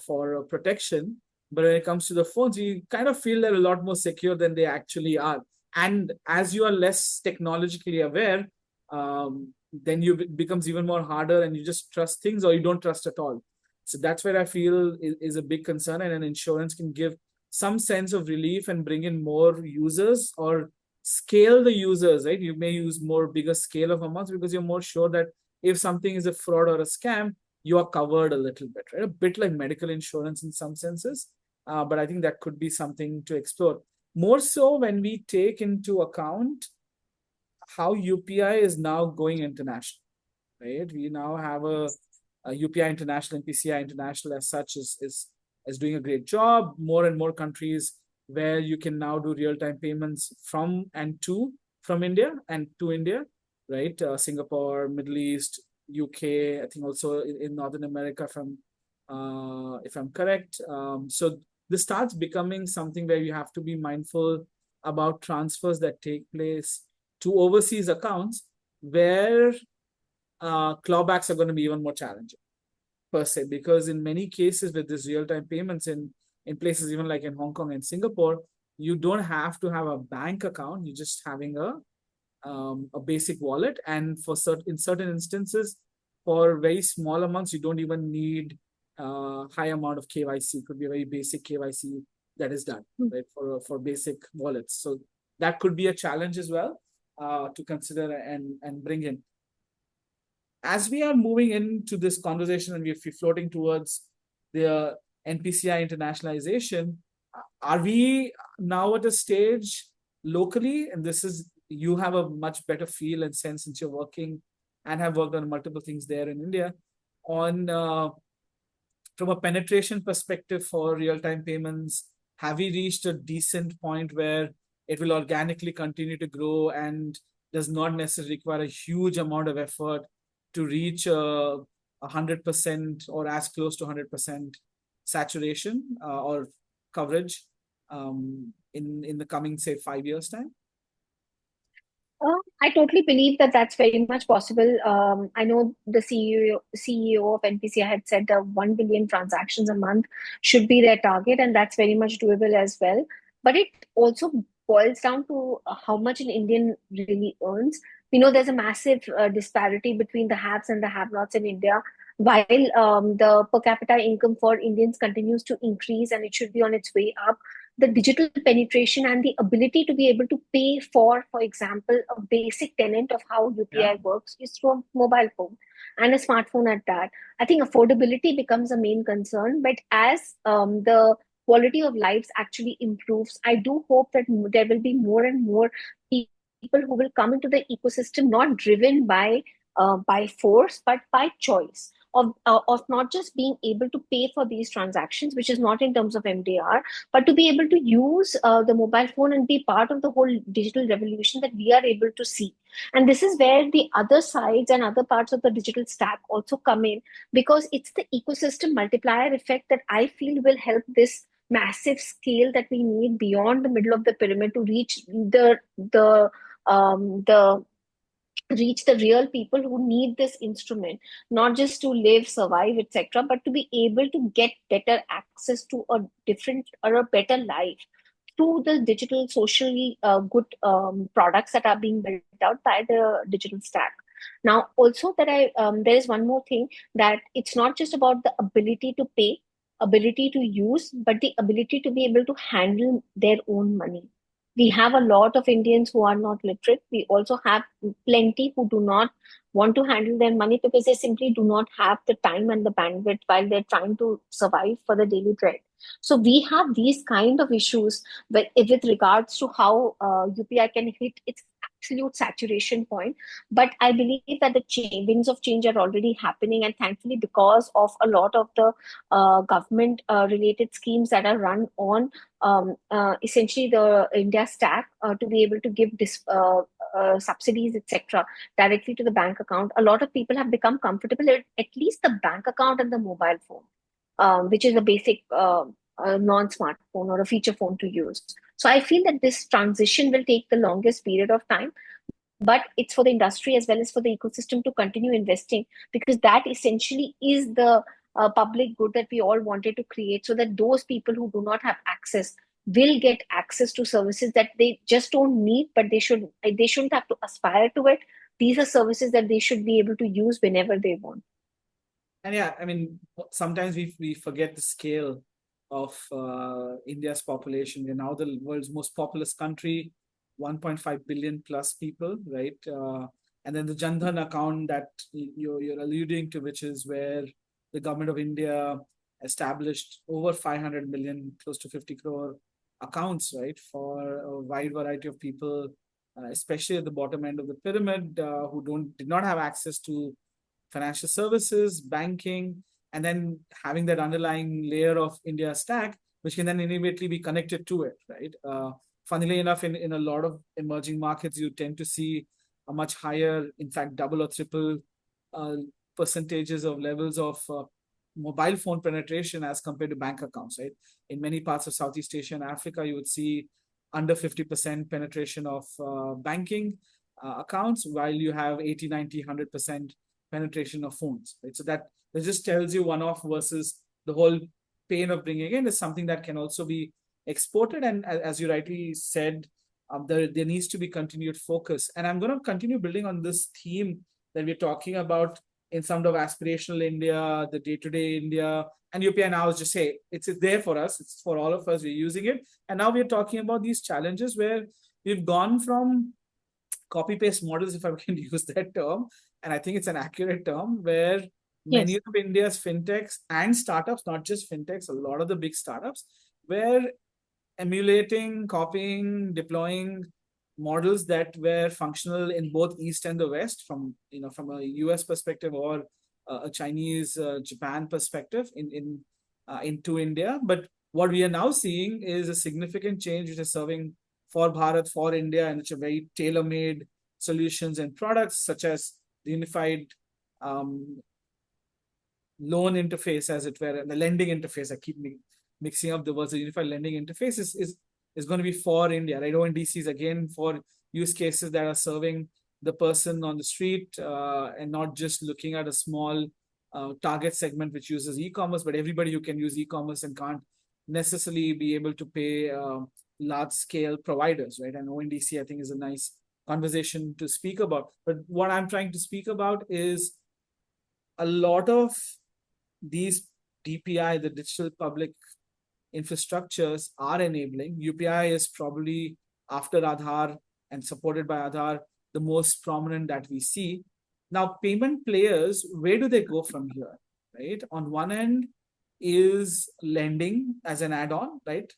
for protection. But when it comes to the phones, you kind of feel they're a lot more secure than they actually are. And as you are less technologically aware, then it becomes even more harder, and you just trust things or you don't trust at all. So that's where I feel is a big concern, and an insurance can give some sense of relief and bring in more users or scale the users, right? You may use more bigger scale of amounts because you're more sure that if something is a fraud or a scam, you are covered a little bit, right? A bit like medical insurance in some senses. But I think that could be something to explore. More so when we take into account how UPI is now going international, right? We now have a UPI International and PCI International as such is doing a great job. More and more countries where you can now do real-time payments from and to from India and to India, right? Singapore, Middle East, UK, I think also in Northern America, from if I'm correct. So this starts becoming something where you have to be mindful about transfers that take place to overseas accounts where clawbacks are going to be even more challenging per se, because in many cases with this real-time payments in places even like in Hong Kong and Singapore, you don't have to have a bank account. You're just having a basic wallet, and for in certain instances, for very small amounts, you don't even need high amount of KYC. It could be a very basic KYC that is done, right, for basic wallets. So that could be a challenge as well to consider and bring in. As we are moving into this conversation and we're floating towards the NPCI internationalization, are we now at a stage locally, and this is, you have a much better feel and sense since you're working and have worked on multiple things there in India, on from a penetration perspective for real-time payments, have we reached a decent point where it will organically continue to grow and does not necessarily require a huge amount of effort to reach 100% or as close to 100% saturation or coverage in the coming, say, 5 years time? I totally believe that that's very much possible. I know the CEO of NPCI had said that 1 billion transactions a month should be their target, and that's very much doable as well. But it also boils down to how much an Indian really earns. We know there's a massive disparity between the haves and the have-nots in India. While the per capita income for Indians continues to increase and it should be on its way up, the digital penetration and the ability to be able to pay for example, a basic tenet of how Yeah. UPI works is through a mobile phone and a smartphone at that. I think affordability becomes a main concern, but as the quality of lives actually improves, I do hope that there will be more and more people who will come into the ecosystem not driven by force but by choice of not just being able to pay for these transactions, which is not in terms of MDR, but to be able to use the mobile phone and be part of the whole digital revolution that we are able to see. And this is where the other sides and other parts of the digital stack also come in, because it's the ecosystem multiplier effect that I feel will help this massive scale that we need beyond the middle of the pyramid to reach the reach the real people who need this instrument, not just to live, survive, etc., but to be able to get better access to a different or a better life through the digital socially good products that are being built out by the digital stack. Now also that there is one more thing, that it's not just about the ability to pay, ability to use, but the ability to be able to handle their own money. We have a lot of Indians who are not literate. We also have plenty who do not want to handle their money because they simply do not have the time and the bandwidth while they're trying to survive for the daily bread. So we have these kind of issues with regards to how UPI can hit its absolute saturation point. But I believe that the winds of change are already happening, and thankfully, because of a lot of the government related schemes that are run on essentially the India stack to be able to give this subsidies, etc., directly to the bank account. A lot of people have become comfortable at least the bank account and the mobile phone, which is a basic non-smartphone or a feature phone to use. So I feel that this transition will take the longest period of time, but it's for the industry as well as for the ecosystem to continue investing, because that essentially is the public good that we all wanted to create, so that those people who do not have access will get access to services that they just don't need, but they shouldn't have to aspire to it. These are services that they should be able to use whenever they want. And yeah, I mean, sometimes we forget the scale of India's population. We're now the world's most populous country, 1.5 billion plus people, right? And then the Jan Dhan account that you're alluding to, which is where the government of India established over 500 million, close to 50 crore accounts, right, for a wide variety of people, especially at the bottom end of the pyramid, who did not have access to financial services, banking, and then having that underlying layer of India stack, which can then immediately be connected to it, right? Funnily enough, in a lot of emerging markets, you tend to see a much higher, in fact, double or triple uh, percentages of levels of mobile phone penetration as compared to bank accounts, right? In many parts of Southeast Asia and Africa, you would see under 50% penetration of banking accounts, while you have 80, 90, 100% penetration of phones, right? So that just tells you one off versus the whole pain of bringing in is something that can also be exported. And as you rightly said, there needs to be continued focus. And I'm going to continue building on this theme that we're talking about in some of aspirational India, the day-to-day India, and UPI now is just say it's there for us. It's for all of us. We're using it. And now we're talking about these challenges where we've gone from copy paste models, if I can use that term, and I think it's an accurate term, where many Yes. of India's fintechs and startups, not just fintechs, a lot of the big startups, were emulating, copying, deploying models that were functional in both East and the West, from a US perspective or a Chinese Japan perspective into India. But what we are now seeing is a significant change which is serving for Bharat, for India, and it's a very tailor-made solutions and products such as the unified um, loan interface, as it were, the lending interface. I keep mixing up the words. The unified lending interface is going to be for India, right? ONDC is again for use cases that are serving the person on the street and not just looking at a small target segment which uses e-commerce, but everybody who can use e-commerce and can't necessarily be able to pay large scale providers, right? And ONDC, I think, is a nice conversation to speak about. But what I'm trying to speak about is a lot of these DPI, the digital public infrastructures, are enabling. UPI is probably, after Aadhaar and supported by Aadhaar, the most prominent that we see. Now, payment players, where do they go from here, right? On one end is lending as an add-on, right?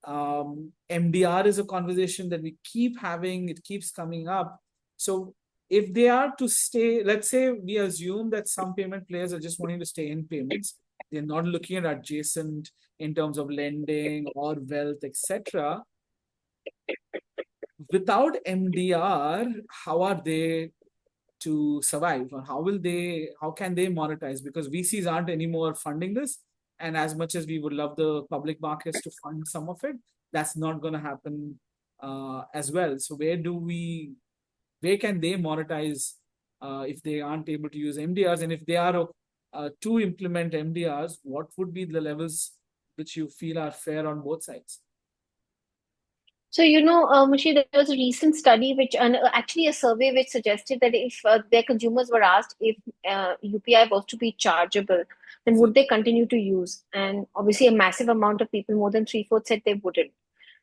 MDR is a conversation that we keep having, it keeps coming up. So if they are to stay, let's say we assume that some payment players are just wanting to stay in payments, they're not looking at adjacent in terms of lending or wealth, etc. Without MDR, how are they to survive, or how can they monetize? Because VCs aren't anymore funding this, and as much as we would love the public markets to fund some of it, that's not going to happen as well. So where can they monetize if they aren't able to use MDRs? And if they are to implement MDRs, what would be the levels which you feel are fair on both sides? So, Mushi, there was a recent study actually a survey which suggested that if their consumers were asked if UPI was to be chargeable, then would they continue to use? And obviously, a massive amount of people, more than three-fourths, said they wouldn't.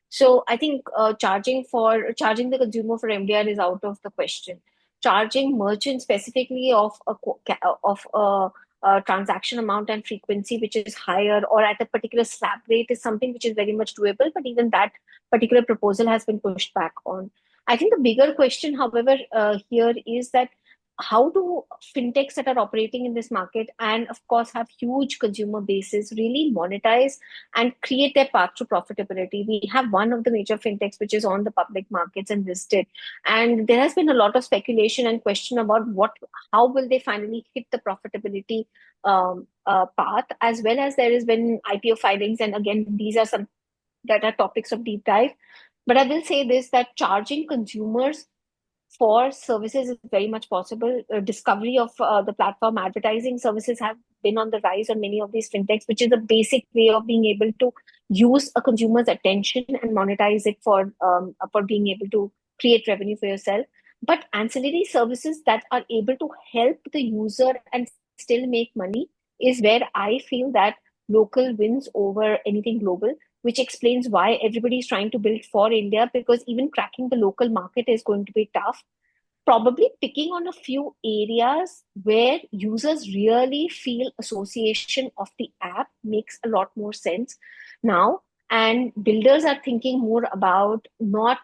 So I think charging the consumer for MDR is out of the question. Charging merchants specifically of a transaction amount and frequency which is higher, or at a particular slab rate, is something which is very much doable. But even that particular proposal has been pushed back on. I think the bigger question, however, here is that how do fintechs that are operating in this market and of course have huge consumer bases really monetize and create their path to profitability? We have one of the major fintechs which is on the public markets and listed, and there has been a lot of speculation and question about how will they finally hit the profitability path, as well as there has been IPO filings, and again these are some that are topics of deep dive. But I will say this, that charging consumers for services is very much possible. Discovery of the platform advertising services have been on the rise on many of these fintechs, which is a basic way of being able to use a consumer's attention and monetize it for being able to create revenue for yourself. But ancillary services that are able to help the user and still make money is where I feel that local wins over anything global, which explains why everybody is trying to build for India, because even cracking the local market is going to be tough. Probably picking on a few areas where users really feel association of the app makes a lot more sense now. And builders are thinking more about not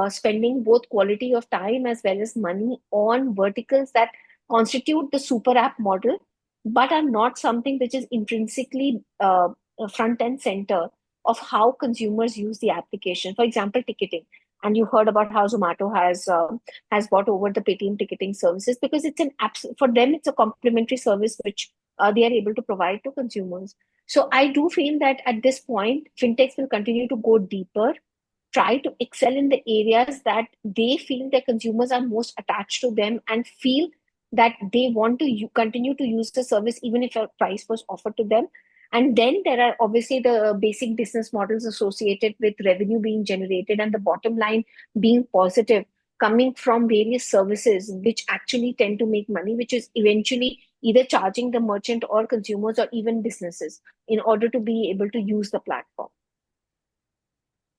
spending both quality of time as well as money on verticals that constitute the super app model, but are not something which is intrinsically front and center of how consumers use the application. For example, ticketing. And you heard about how Zomato has bought over the Paytm ticketing services, because it's an app for them. It's a complementary service which they are able to provide to consumers. So I do feel that at this point, fintechs will continue to go deeper, try to excel in the areas that they feel their consumers are most attached to them and feel that they want to continue to use the service even if a price was offered to them. And then there are obviously the basic business models associated with revenue being generated and the bottom line being positive, coming from various services which actually tend to make money, which is eventually either charging the merchant or consumers or even businesses in order to be able to use the platform.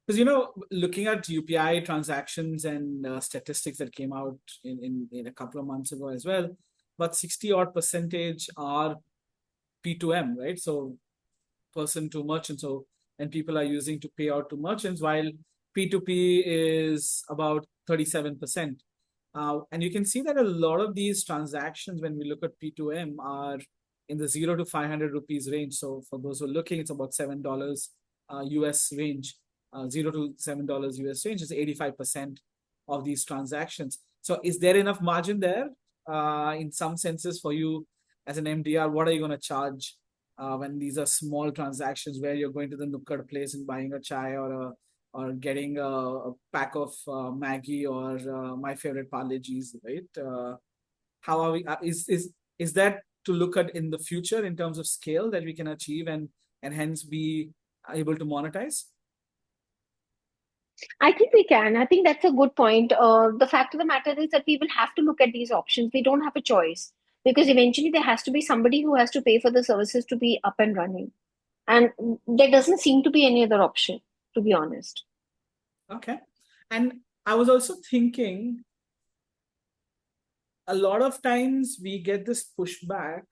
Because, looking at UPI transactions and statistics that came out in a couple of months ago as well, but 60 odd percentage are P2M, right? So person to merchant. So, and people are using to pay out to merchants, while P2P is about 37%. And you can see that a lot of these transactions, when we look at P2M, are in the 0 to 500 rupees range. So for those who are looking, it's about $7 US range. $0 to $7 US range is 85% of these transactions. So is there enough margin there in some senses for you as an MDR? What are you going to charge when these are small transactions where you're going to the Nukkad place and buying a chai or getting a pack of Maggie or my favorite Parle G's, right? How are we? Is that to look at in the future in terms of scale that we can achieve and hence be able to monetize? I think we can. I think that's a good point. The fact of the matter is that we will have to look at these options. We don't have a choice, because eventually there has to be somebody who has to pay for the services to be up and running. And there doesn't seem to be any other option, to be honest. Okay. And I was also thinking, a lot of times we get this pushback,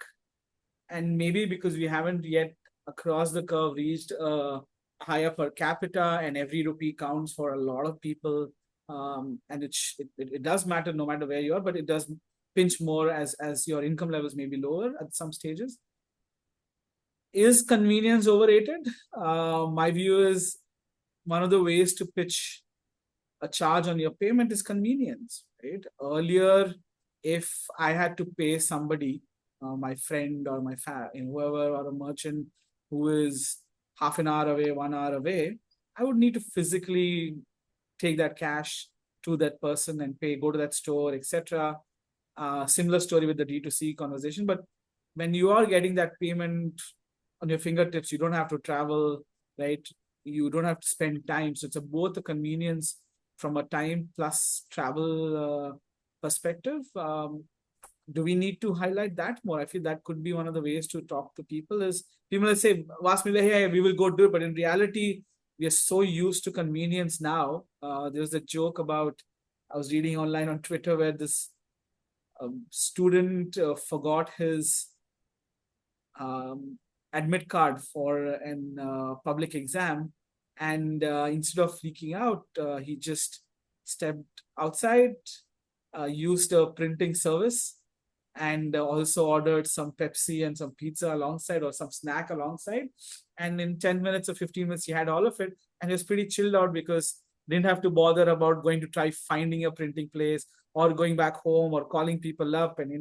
and maybe because we haven't yet across the curve reached a higher per capita, and every rupee counts for a lot of people. And it does matter no matter where you are, but it does pinch more as your income levels may be lower at some stages. Is convenience overrated? My view is one of the ways to pitch a charge on your payment is convenience, right? Earlier, if I had to pay somebody, my friend or my whoever, or a merchant who is half an hour away, 1 hour away, I would need to physically take that cash to that person and pay, go to that store, etc. Similar story with the D2C conversation. But when you are getting that payment on your fingertips, you don't have to travel, right? You don't have to spend time. So it's both a convenience from a time plus travel perspective. Do we need to highlight that more? I feel that could be one of the ways to talk to people. Is people will say, hey, we will go do it. But in reality, we are so used to convenience now. There's a joke about, I was reading online on Twitter where this student forgot his admit card for an public exam. And instead of freaking out, he just stepped outside, used a printing service, and also ordered some Pepsi and some pizza alongside, or some snack alongside. And in 10 minutes or 15 minutes, he had all of it. And he was pretty chilled out because didn't have to bother about going to try finding a printing place or going back home or calling people up. And,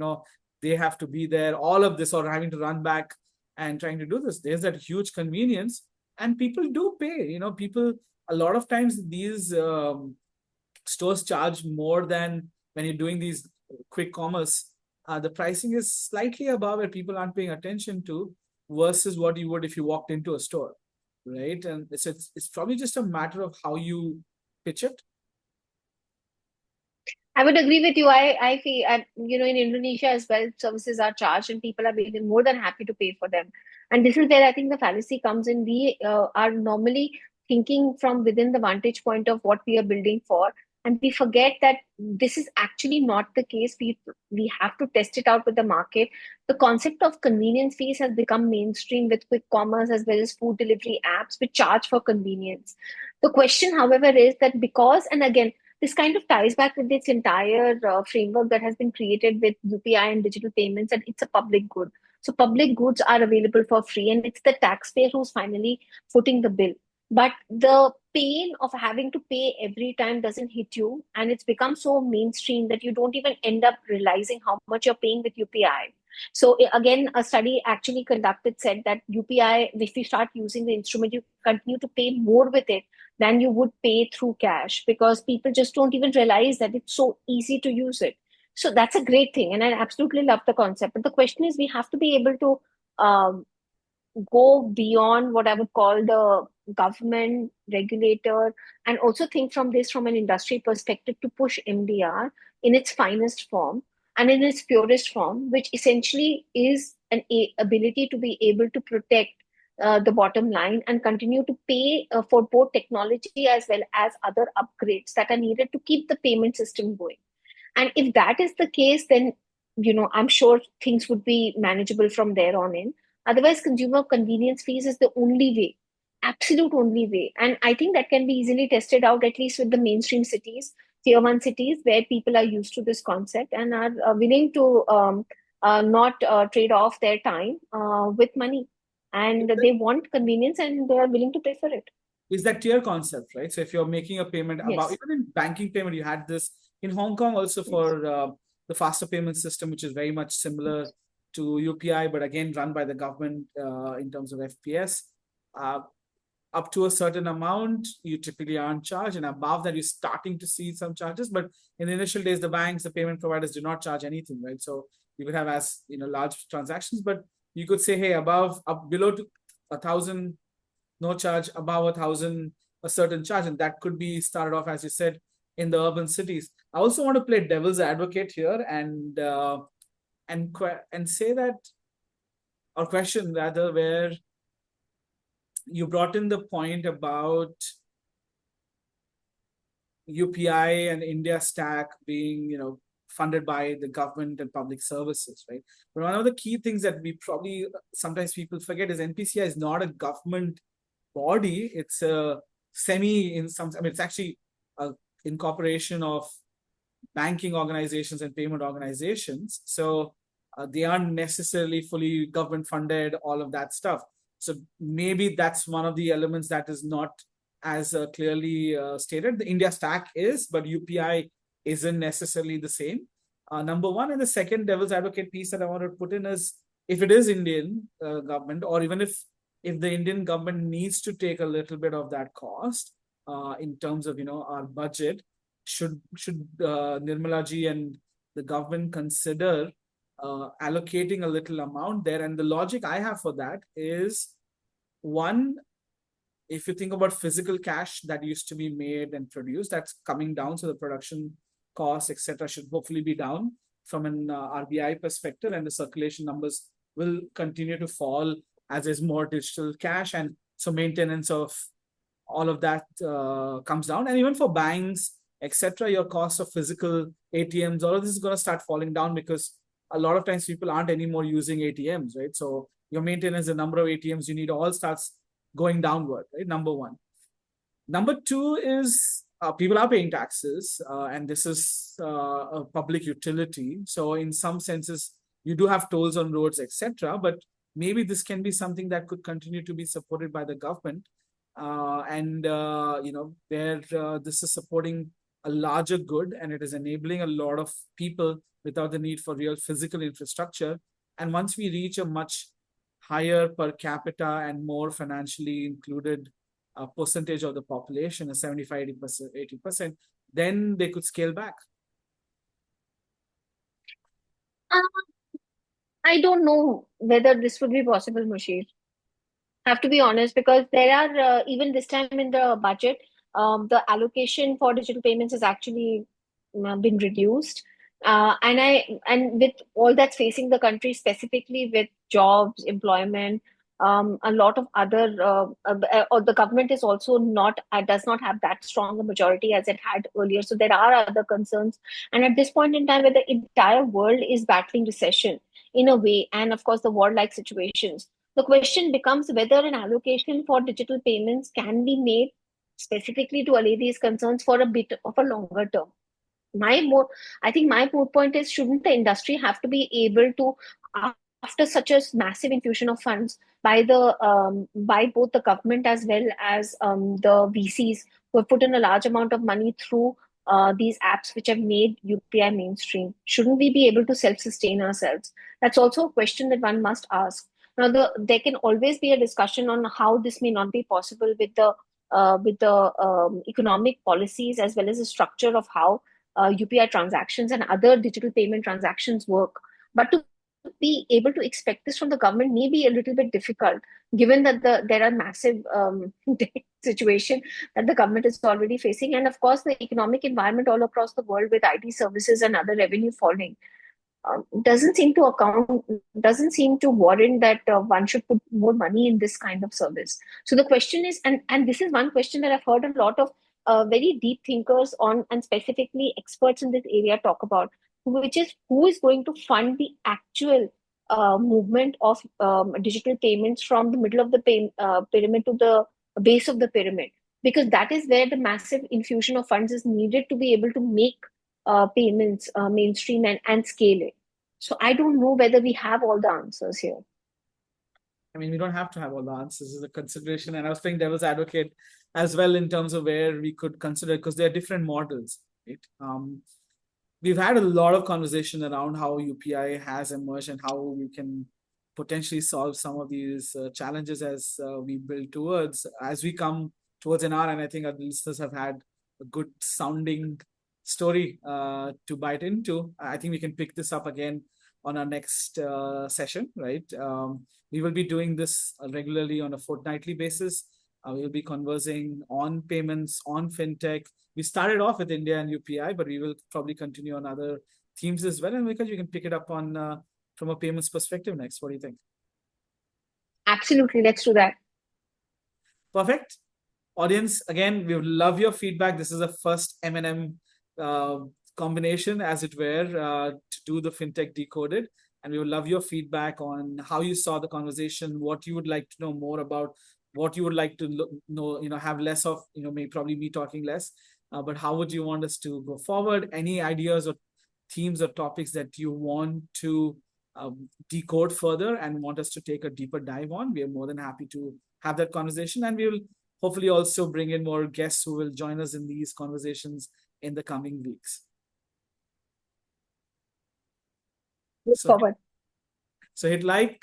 they have to be there, all of this, or having to run back and trying to do this. There's that huge convenience. And people do pay, people, a lot of times these stores charge more than when you're doing these quick commerce. the pricing is slightly above where people aren't paying attention to versus what you would if you walked into a store, right? And it's probably just a matter of how you pitch it. I would agree with you. I feel, in Indonesia as well, services are charged and people are being more than happy to pay for them. And this is where I think the fallacy comes in. We are normally thinking from within the vantage point of what we are building for. And we forget that this is actually not the case. We have to test it out with the market. The concept of convenience fees has become mainstream with quick commerce as well as food delivery apps which charge for convenience. The question, however, is that because, and again, this kind of ties back with this entire framework that has been created with UPI and digital payments, and it's a public good. So public goods are available for free, and it's the taxpayer who's finally footing the bill. But the pain of having to pay every time doesn't hit you, and it's become so mainstream that you don't even end up realizing how much you're paying with UPI. So again, a study actually conducted said that UPI, if you start using the instrument, you continue to pay more with it than you would pay through cash because people just don't even realize that it's so easy to use it. So that's a great thing. And I absolutely love the concept. But the question is, we have to be able to go beyond what I would call the government regulator and also think from this from an industry perspective to push MDR in its finest form and in its purest form, which essentially is an ability to be able to protect the bottom line and continue to pay for both technology as well as other upgrades that are needed to keep the payment system going. And if that is the case, then I'm sure things would be manageable from there on in. Otherwise, consumer convenience fees is the only way, absolute only way. And I think that can be easily tested out, at least with the mainstream cities, tier one cities, where people are used to this concept and are willing to not trade off their time with money. And they want convenience and they are willing to pay for it. Is that tier concept, right? So if you're making a payment about, Yes. even in banking payment, you had this in Hong Kong also Yes. for the faster payment system, which is very much similar to UPI, but again run by the government in terms of FPS. Uh, Up to a certain amount, you typically aren't charged, and above that, you're starting to see some charges. But in the initial days, the banks, the payment providers do not charge anything, right? So you could have as large transactions, but you could say, hey, above, up below 1,000, no charge, above 1,000, a certain charge, and that could be started off, as you said, in the urban cities. I also want to play devil's advocate here and say that, or question rather, where you brought in the point about UPI and India Stack being, funded by the government and public services, right? But one of the key things that we probably sometimes people forget is NPCI is not a government body. It's a it's actually a incorporation of banking organizations and payment organizations. So they aren't necessarily fully government funded, all of that stuff. So maybe that's one of the elements that is not as clearly stated. The India Stack is, but UPI isn't necessarily the same. Number one. And the second devil's advocate piece that I want to put in is, if it is Indian government, or even if the Indian government needs to take a little bit of that cost in terms of our budget, should Nirmala ji and the government consider allocating a little amount there? And the logic I have for that is, one, if you think about physical cash that used to be made and produced, that's coming down. So the production costs, etc., should hopefully be down from an RBI perspective, and the circulation numbers will continue to fall as there's more digital cash, and so maintenance of all of that comes down. And even for banks, etc., your cost of physical ATMs, all of this is going to start falling down, because a lot of times people aren't anymore using ATMs, right? So your maintenance, the number of ATMs you need, all starts going downward, right? Number one. Number two is people are paying taxes, and this is a public utility. So in some senses, you do have tolls on roads, etc. But maybe this can be something that could continue to be supported by the government, where this is supporting a larger good, and it is enabling a lot of people without the need for real physical infrastructure. And once we reach a much higher per capita and more financially included percentage of the population, a 75, 80%, then they could scale back. I don't know whether this would be possible, Musheer. Have to be honest, because there are even this time in the budget, the allocation for digital payments has actually been reduced. And with all that's facing the country, specifically with jobs, employment, a lot of other, or the government is also not does not have that strong a majority as it had earlier. So there are other concerns, and at this point in time, where the entire world is battling recession in a way, and of course the war-like situations, the question becomes whether an allocation for digital payments can be made specifically to allay these concerns for a bit of a longer term. My more, I think my more point is, shouldn't the industry have to be able to, after such a massive infusion of funds by the by both the government as well as the VCs who have put in a large amount of money through these apps which have made UPI mainstream, shouldn't we be able to self-sustain ourselves? That's also a question that one must ask. Now, there can always be a discussion on how this may not be possible with the economic policies as well as the structure of how UPI transactions and other digital payment transactions work. But to be able to expect this from the government may be a little bit difficult, given that there are massive situation that the government is already facing, and of course the economic environment all across the world with IT services and other revenue falling doesn't seem to warrant that one should put more money in this kind of service. So the question is, and this is one question that I've heard a lot of very deep thinkers on, and specifically experts in this area talk about, which is who is going to fund the actual movement of digital payments from the middle of the pyramid to the base of the pyramid, because that is where the massive infusion of funds is needed to be able to make payments mainstream and scale it. So I don't know whether we have all the answers here. I mean, we don't have to have all the answers as a consideration. And I was playing devil's advocate as well in terms of where we could consider, because there are different models, right? We've had a lot of conversation around how UPI has emerged and how we can potentially solve some of these challenges as we build towards, as we come towards an hour. And I think our listeners have had a good sounding story to bite into. I think we can pick this up again on our next session, right? We will be doing this regularly on a fortnightly basis. We'll be conversing on payments, on fintech. We started off with India and UPI, but we will probably continue on other themes as well. And because you can pick it up on from a payments perspective next. What do you think? Absolutely, let's do that. Perfect. Audience, again, we would love your feedback. This is a first M&M combination, as it were, to do the Fintech Decoded. And we would love your feedback on how you saw the conversation, what you would like to know more about, what you would like to know, have less of, maybe probably me talking less, but how would you want us to go forward? Any ideas or themes or topics that you want to decode further and want us to take a deeper dive on? We are more than happy to have that conversation, and we will hopefully also bring in more guests who will join us in these conversations in the coming weeks. Look forward. So hit like,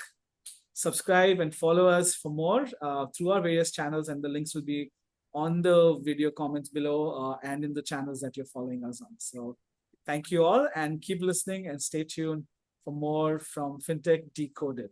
subscribe, and follow us for more through our various channels, and the links will be on the video comments below and in the channels that you're following us on. So thank you all, and keep listening and stay tuned for more from Fintech Decoded.